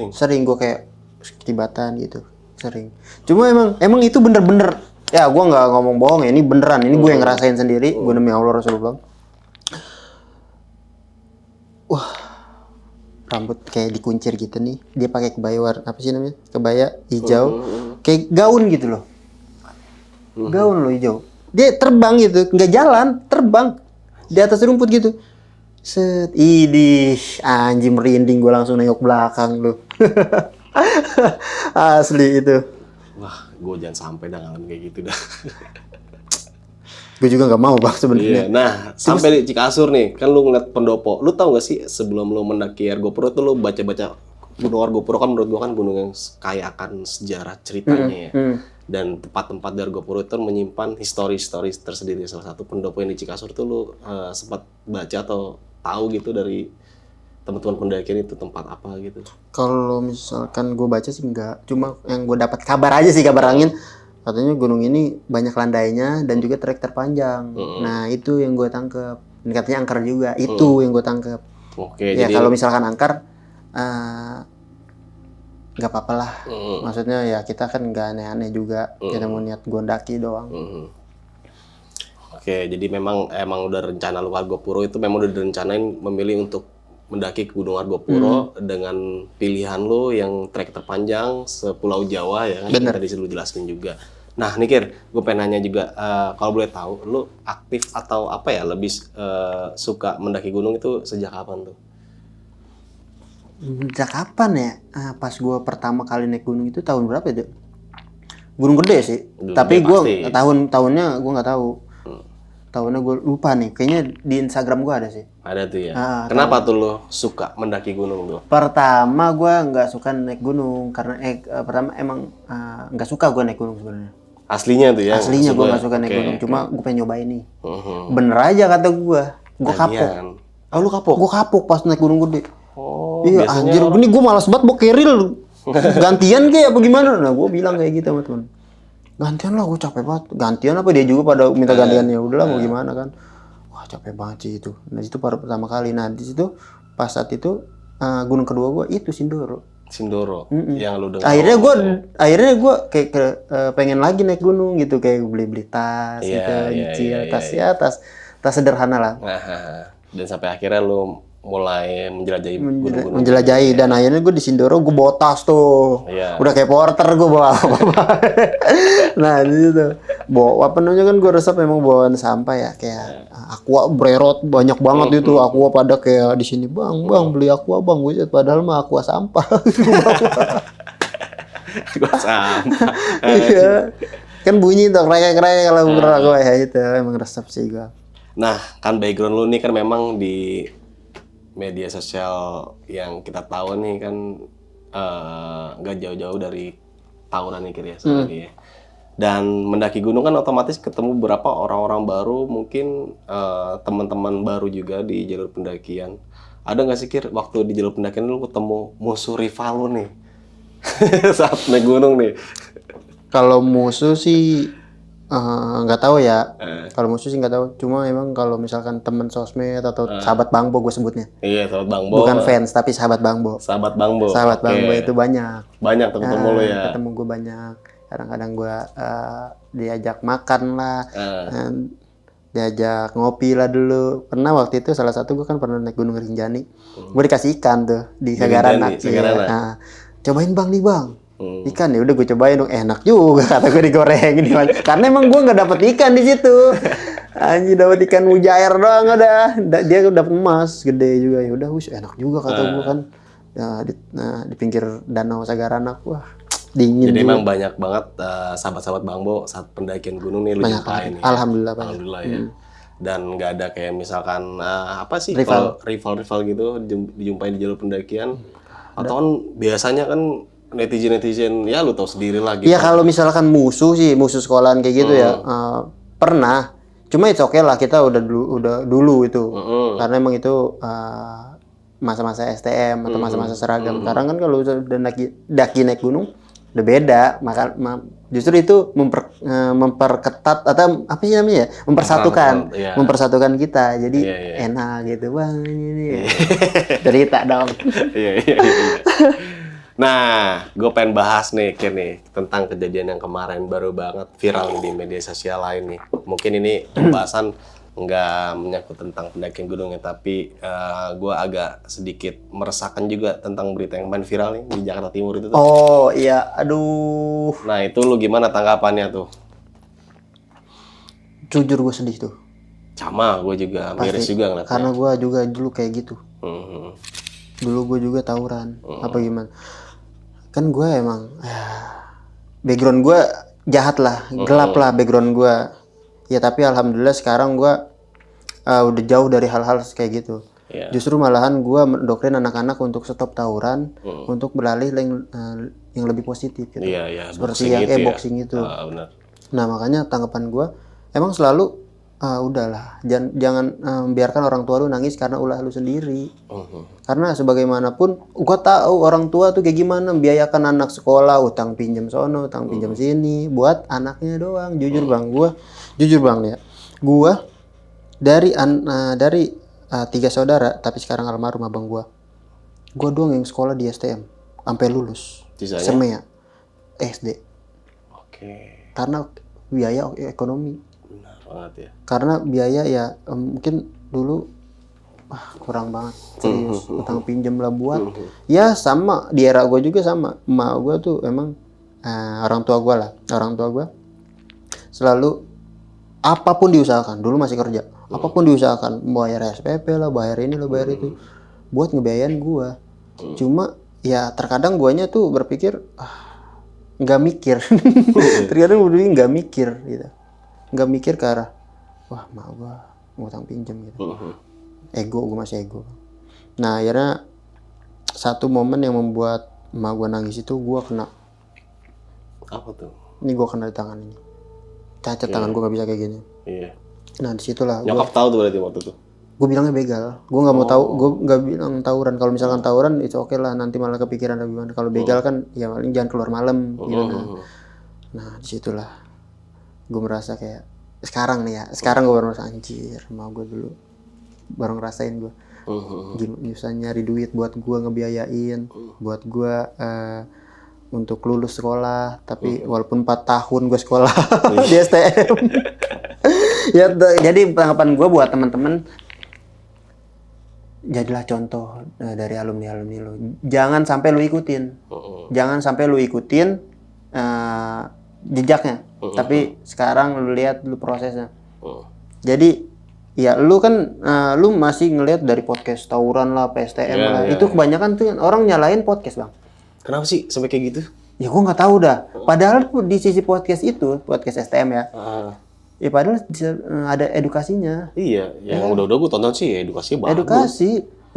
Sering gue kayak ketibatan gitu. Sering. Cuma emang itu bener-bener. Ya gue nggak ngomong bohong ya. Ini beneran. Ini gue yang ngerasain sendiri. Gue demi Allah Rasulullah. Wah, rambut kayak dikuncir gitu nih. Dia pakai kebaya warna apa sih namanya? Kebaya hijau, kayak gaun gitu loh. gaun loh hijau. Dia terbang gitu, nggak jalan, terbang di atas rumput gitu. Set, idih, anjing merinding gue langsung nengok belakang lu. Asli itu. Wah, gue jangan sampai dah ngalamin kayak gitu dah. Gue juga nggak mau bang Iya, sebenarnya. nah sampai di Cikasur nih, kan lu ngeliat pendopo. Lu tahu gak sih sebelum lu mendaki Argopuro tuh lu baca-baca Gunung Argopuro kan menurut gua kan gunung yang kaya akan sejarah ceritanya ya. Dan tempat-tempat di Argopuro itu menyimpan histori-histori tersendiri. Salah satu pendopo yang di Cikasur tuh lu sempat baca atau tahu gitu dari teman-teman pendakian itu tempat apa gitu? Kalau misalkan gue baca sih enggak, cuma yang gue dapat kabar aja sih, kabar angin. Katanya gunung ini banyak landainya dan juga trek terpanjang. Nah itu yang gue tangkep. Dan katanya angker juga, itu yang gue tangkep. Oke, Ya jadi kalau misalkan angker, nggak apa-apa lah. Maksudnya ya kita kan nggak aneh-aneh juga. Kita mau niat gondaki doang. Oke, jadi emang udah rencana lu Argopuro itu memang udah direncanain memilih untuk mendaki ke Gunung Argopuro dengan pilihan lu yang trek terpanjang sepulau Jawa ya kan, Bener. tadi lu jelaskan juga. Nah, Nikir, gue pengen nanya juga, kalau boleh tahu, lu aktif atau apa ya lebih suka mendaki gunung itu sejak kapan tuh? Sejak kapan ya? Pas gue pertama kali naik gunung itu tahun berapa itu? Gunung Gede sih. Gunung Tapi Gede gue pasti. tahunnya gue nggak tahu. Tahunnya gue lupa nih. Kayaknya di Instagram gue ada sih. Ada tuh ya. Kenapa tuh lu suka mendaki gunung tuh? Pertama gue nggak suka naik gunung karena pertama emang nggak suka gue naik gunung sebenarnya. Aslinya tuh ya? Aslinya gue maksud nggak suka naik Oke. gunung. Cuma gue pengen nyobain nih. Mhm. Bener aja kata gue. Gue kapok. Lagian. Oh, lu kapok? Gue kapok pas naik gunung gede. Oh, Iya biasanya anjir, ini gue malas banget bawa keril. Gantian kayak apa gimana? Nah gue bilang kayak gitu sama temen. Gantian lah, gue capek banget. Gantian apa dia juga pada minta gantian, ya udahlah mau gimana kan. Wah capek banget sih itu. Nah itu baru pertama kali. Nah di situ pas saat itu gunung kedua gue itu Sindoro. Sindoro yang lu dengar. Akhirnya gue kayak pengen lagi naik gunung gitu, kayak beli tas Iya, gitu, iya, nyicil iya, tas iya. ya tas sederhana lah. Nah, dan sampai akhirnya lu mulai menjelajahi gunung-gunung. Menjelajahi dan akhirnya gue di Sindoro gue bawa tas tuh. Iya. Udah kayak porter gue bawa apa-apa. Nah di situ bawa apa namanya kan gue resep memang bawaan sampah ya, kayak aqua brerot banyak banget itu aqua, pada kayak di sini bang beli aqua bang, gue padahal mah aqua sampah. Gua sampah. Iya kan bunyi tuh krek-krek kalau gue ya itu emang resep sih gue. Nah, kan background lu nih kan memang di media sosial yang kita tahu nih kan nggak jauh-jauh dari tawuran nih kira ya. Dan mendaki gunung kan otomatis ketemu beberapa orang-orang baru, mungkin teman-teman baru juga di jalur pendakian. Ada nggak sih Kir, waktu di jalur pendakian lu ketemu musuh rival lu nih saat naik gunung nih? Kalau musuh sih nggak tahu ya. Kalau musuh sih nggak tahu. Cuma emang kalau misalkan temen sosmed atau sahabat Bangbo gue sebutnya. Iya, sahabat Bangbo. Bukan fans tapi sahabat Bangbo. Sahabat Bangbo. Sahabat Oke. Bangbo itu banyak. Banyak ketemu lu ya. Ketemu gue banyak. Kadang-kadang gue diajak makan lah, diajak ngopi lah dulu. Pernah waktu itu salah satu gue kan pernah naik Gunung Rinjani. Gue dikasih ikan tuh di Sagaranak. Sagaranak. Nah, cobain bang nih bang. Ikan ya udah gue cobain dong, enak juga kata gue digoreng ini karena emang gue nggak dapet ikan di situ. Anjir dapat ikan mujair doang udah. Dia dapat emas gede juga, ya udah wis enak juga kata gue kan. Di pinggir danau Sagaranak, wah dingin. Jadi juga. emang banyak banget sahabat-sahabat Bangbo saat pendakian gunung nih lu Banyak jumpain nih. Alhamdulillah banyak. Alhamdulillah ya. Dan nggak ada kayak misalkan apa sih Rival. kalau rival gitu dijumpai di jalur pendakian. Atau kan biasanya kan netizen ya lu tahu sendiri lah gitu. Iya kalau misalkan musuh sekolahan kayak gitu ya pernah. Cuma itu oke lah, kita udah dulu itu. Karena emang itu masa-masa STM atau masa-masa seragam. Sekarang kan kalau udah daki naik gunung udah beda. Justru itu memperketat atau apa sih namanya ya? Mempersatukan kita. Jadi enak gitu bang ini. Cerita dong. Iya. Nah, gue pengen bahas nih, Kir nih, tentang kejadian yang kemarin baru banget viral di media sosial lain nih. Mungkin ini pembahasan nggak menyangkut tentang pendakian gunungnya, tapi gue agak sedikit meresahkan juga tentang berita yang main viral nih di Jakarta Timur itu tuh. Oh iya, aduh. Nah, itu lu gimana tanggapannya tuh? Jujur gue sedih tuh. Sama, gue juga miris juga ngeliatnya. Karena gue juga dulu kayak gitu. Mhm. Dulu gue juga tawuran. Apa gimana? Kan gue emang background gue jahat lah, gelap lah background gue. Ya tapi alhamdulillah sekarang gue udah jauh dari hal-hal kayak gitu. Iya. Justru malahan gue mendoktrin anak-anak untuk stop tawuran, untuk beralih yang lebih positif gitu. Iya, Seperti yang boxing itu. Benar. Nah makanya tanggapan gue emang selalu udahlah jangan biarkan orang tua lu nangis karena ulah lu sendiri. Karena sebagaimanapun gue tahu orang tua tuh kayak gimana membiayakan anak sekolah, utang pinjam sono, utang pinjam sini buat anaknya doang. Jujur bang nih ya, gue dari 3 saudara tapi sekarang almarhum abang gue doang yang sekolah di STM sampai lulus. Sisanya? Semea SD. Oke. Karena biaya ekonomi. Benar banget ya. Karena biaya ya mungkin dulu kurang banget serius. Utang pinjam lah buat ya sama di era gue juga sama. Emak gue tuh emang orang tua gue selalu apapun diusahakan. Dulu masih kerja, apapun diusahakan, bayar SPP lah, bayar ini lah, bayar itu buat ngebiayain gue. Cuma ya terkadang guanya tuh berpikir nggak mikir. Terkadang gue nggak mikir gitu, nggak mikir ke arah wah mak gue ngutang pinjam gitu. Gue masih ego. Nah akhirnya satu momen yang membuat emak gue nangis itu gue kena. Apa tuh? Ini gue kena di tangan ini, cacat tangan gue nggak bisa kayak gini. Iya. Nah disitulah Nyokap tahu tuh berarti waktu itu. gue bilangnya begal. Gue nggak mau tahu, gue nggak bilang tawuran. Kalau misalkan tawuran itu oke lah, nanti malah kepikiran atau gimana. Kalau begal kan ya paling jangan keluar malam gitu. Nah disitulah gue merasa kayak sekarang nih ya, sekarang gue baru merasa anjir, mau gue dulu baru ngerasain gue susah nyari duit buat gue ngebiayain, buat gue untuk lulus sekolah. Tapi walaupun 4 tahun gue sekolah di STM. Ya jadi tanggapan gue buat teman-teman, jadilah contoh dari alumni lu. Jangan sampai lu ikutin. Jangan sampai lu ikutin jejaknya. Tapi sekarang lu lihat lu prosesnya. Jadi ya lu kan lu masih ngelihat dari podcast tawuran lah, PSTM lah. Itu kebanyakan tuh orang nyalain podcast, Bang. Kenapa sih sampai kayak gitu? Ya gua nggak tahu dah. Padahal di sisi podcast itu, podcast STM ya. Ya padahal ada edukasinya. Iya, yang udah-udah gue tonton sih edukasinya bagus.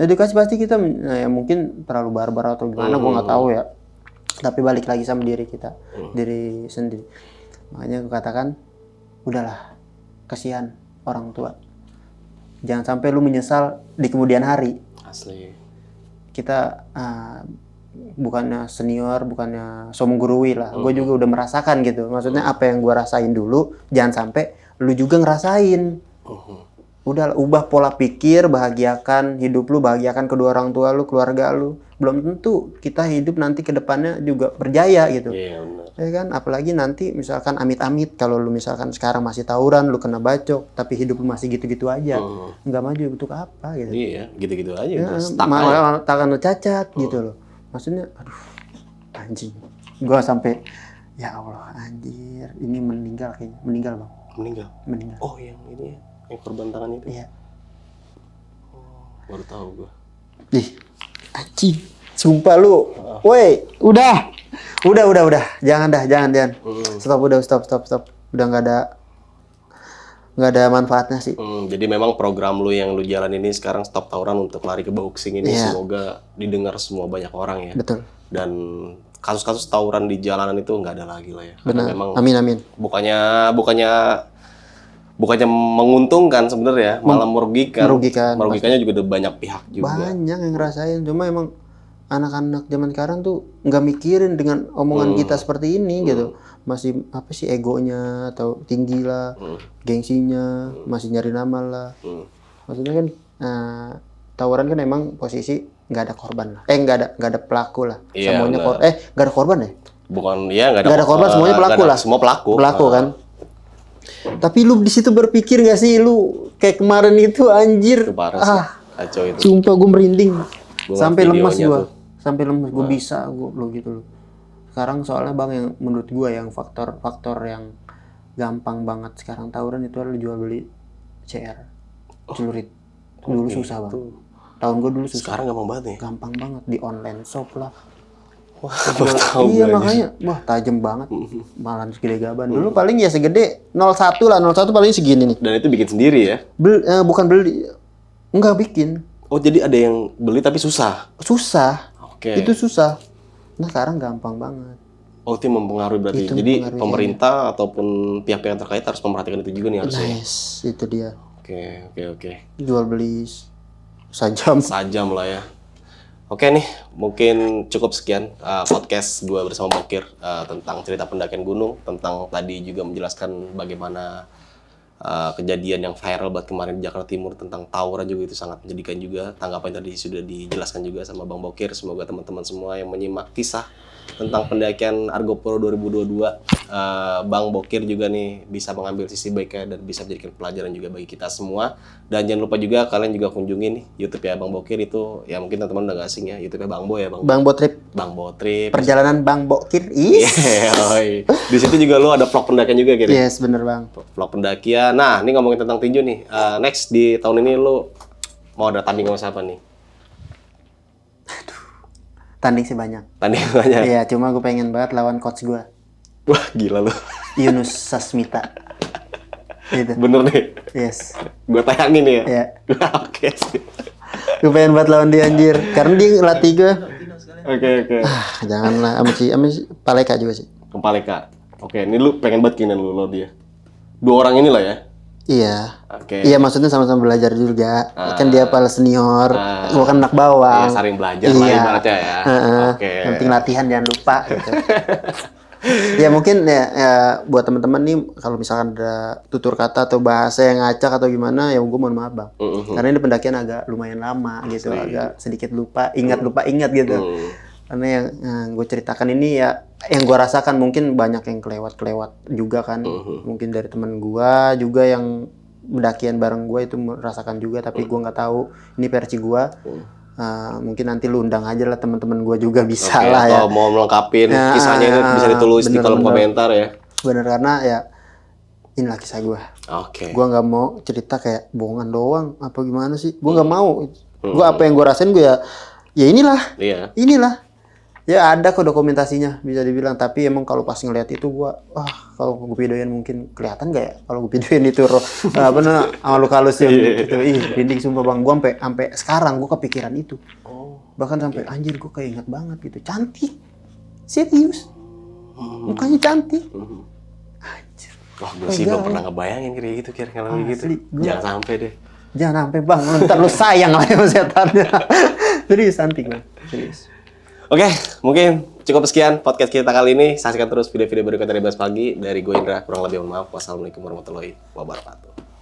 Edukasi pasti kita ya mungkin terlalu barbar atau gimana, gue nggak tahu ya. Tapi balik lagi sama diri kita, diri sendiri. Makanya gue katakan, udahlah, kasihan orang tua. Jangan sampai lu menyesal di kemudian hari. Asli. Kita bukannya senior, bukannya menggurui lah. Gue juga udah merasakan gitu. Maksudnya apa yang gue rasain dulu, jangan sampai lu juga ngerasain. Udah ubah pola pikir, bahagiakan hidup lu, bahagiakan kedua orang tua lu, keluarga lu. Belum tentu kita hidup nanti ke depannya juga berjaya gitu. Iya benar. Ya kan, apalagi nanti misalkan amit-amit kalau lu misalkan sekarang masih tawuran, lu kena bacok, tapi hidup lu masih gitu-gitu aja. Nggak maju untuk apa gitu. Iya, gitu-gitu aja. Ya, Stuck tangan lu cacat gitu loh. Maksudnya aduh anjing. Gua sampai ya Allah anjir, ini meninggal kayaknya. Meninggal, Bang. Meninggal. Oh, yang ini ya, yang korban tangan itu. Iya. Baru tahu gua. Ih, anjing. Sumpah lu. Woi, udah. Jangan. Stop. Udah nggak ada manfaatnya sih. Jadi memang program lu yang lu jalan ini sekarang stop tawuran untuk lari ke boxing ini semoga didengar semua banyak orang ya. Betul. Dan kasus-kasus tawuran di jalanan itu nggak ada lagi lah ya. Benar. Memang Amin. bukannya menguntungkan sebenarnya, malah merugikan. Merugikannya juga ada banyak pihak juga. Banyak yang ngerasain. Cuma emang anak-anak zaman sekarang tuh nggak mikirin dengan omongan kita seperti ini gitu. Masih apa sih egonya atau tinggi lah, gengsinya, masih nyari nama lah. Maksudnya kan tawuran kan emang posisi nggak ada korban lah. Nggak ada pelaku lah. Iya, semuanya nggak ada korban ya? Bukan, ya nggak ada korban, semuanya pelaku lah. Semua pelaku. Pelaku kan. Tapi lu di situ berpikir nggak sih lu kayak kemarin itu anjir? Itu parah sih. Kacau itu. Sumpah gue merinding. Gua Sampai lemas videonya gue. Sampai lemas gue bisa gue lo gitu loh. Sekarang soalnya Bang yang menurut gue yang faktor yang gampang banget sekarang tawuran itu lu jual beli CR, celurit. Dulu susah banget. Tahun gue dulu susah. Sekarang gampang banget nih. Gampang banget di online shop lah. Wah, baru tahu Iya gue makanya, wah tajam banget. Malah segede gaban. Dulu paling ya segede 01 lah, 01 paling segini nih. Dan itu bikin sendiri ya? Bukan beli, enggak bikin. Oh jadi ada yang beli tapi susah? Susah. Oke. Itu susah. Nah sekarang gampang banget. Oh itu mempengaruhi berarti. Itu Jadi mempengaruhi, pemerintah ataupun pihak-pihak terkait harus memperhatikan itu juga nih harusnya. Nice, itu dia. Oke. Jual beli sajam. Sajam lah ya. Oke nih, mungkin cukup sekian podcast gue bersama Bokir tentang cerita pendakian gunung, tentang tadi juga menjelaskan bagaimana kejadian yang viral buat kemarin di Jakarta Timur tentang tawuran juga itu sangat menjadikan juga. Tanggapan tadi sudah dijelaskan juga sama Bang Bokir. Semoga teman-teman semua yang menyimak kisah tentang pendakian Argopuro 2022, Bang Bokir juga nih bisa mengambil sisi baiknya dan bisa menjadikan pelajaran juga bagi kita semua. Dan jangan lupa juga kalian juga kunjungi nih YouTube ya Bang Bokir itu, ya mungkin teman-teman udah gak asing ya, YouTube-nya Bang Bo ya Bang Botrip. Bang Botrip. Perjalanan Bang Bokir. Di situ juga lo ada vlog pendakian juga kira. Yes, bener Bang. Vlog pendakian. Nah, ini ngomongin tentang tinju nih. Next di tahun ini lo mau ada tanding sama siapa nih? Tanding sih banyak. Tanding banyak. Iya, cuma gue pengen banget lawan coach gue. Wah, gila lo. Yunus Sasmita. Gitu. Bener nih. Yes. Gue tayangin ya. Iya. Oke. Gue pengen banget lawan dia anjir. Karena dia ngelatih gue. Oke. Janganlah sama si Paleka juga sih. Kepaleka. Oke, ini lu pengen banget kinen lu lo dia. Dua orang inilah ya. Iya. Oke. Iya, maksudnya sama-sama belajar juga. Kan dia pala senior, gua kan anak bawang. Iya, saling belajar lah ibaratnya ya. Oke. Yang penting latihan jangan lupa gitu. Ya mungkin ya buat teman-teman nih kalau misalkan ada tutur kata atau bahasa yang ngacak atau gimana ya gue mohon maaf Bang. Karena ini pendakian agak lumayan lama gitu, agak sedikit lupa ingat gitu. Karena yang gue ceritakan ini ya yang gue rasakan mungkin banyak yang kelewat juga kan. Mungkin dari temen gue juga yang pendakian bareng gue itu merasakan juga, tapi gue nggak tahu ini versi gue. Mungkin nanti lu undang aja lah teman-teman gue juga bisa lah ya. Atau mau melengkapin kisahnya itu bisa ditulis di kolom komentar ya. Bener, karena ya inilah kisah gue. Oke. Gue nggak mau cerita kayak bohongan doang apa gimana sih. Gue nggak mau. Gue apa yang gue rasain gue ya inilah. Iya. Inilah. Ya ada kok dokumentasinya bisa dibilang, tapi emang kalau pas ngeliat itu gue kalau gue videoin mungkin kelihatan gak ya kalau gue videoin itu apa namanya sama lu halus yang gitu. Dinding sumpah Bang, gue sampai sekarang gue kepikiran itu. Bahkan sampai anjir gue keinget banget gitu. Cantik. Serius. Mukanya cantik. Anjir. Wah, gue sih belum pernah ngebayangin kayak gitu kalau gitu. Jangan sampai deh. Jangan sampai Bang, ntar lu sayang lah sama setannya. Serius cantik Bang. Serius. Oke, mungkin cukup sekian podcast kita kali ini. Saksikan terus video-video berikutnya dari Bas Pagi. Dari gue Indra, kurang lebih mohon maaf. Wassalamualaikum warahmatullahi wabarakatuh.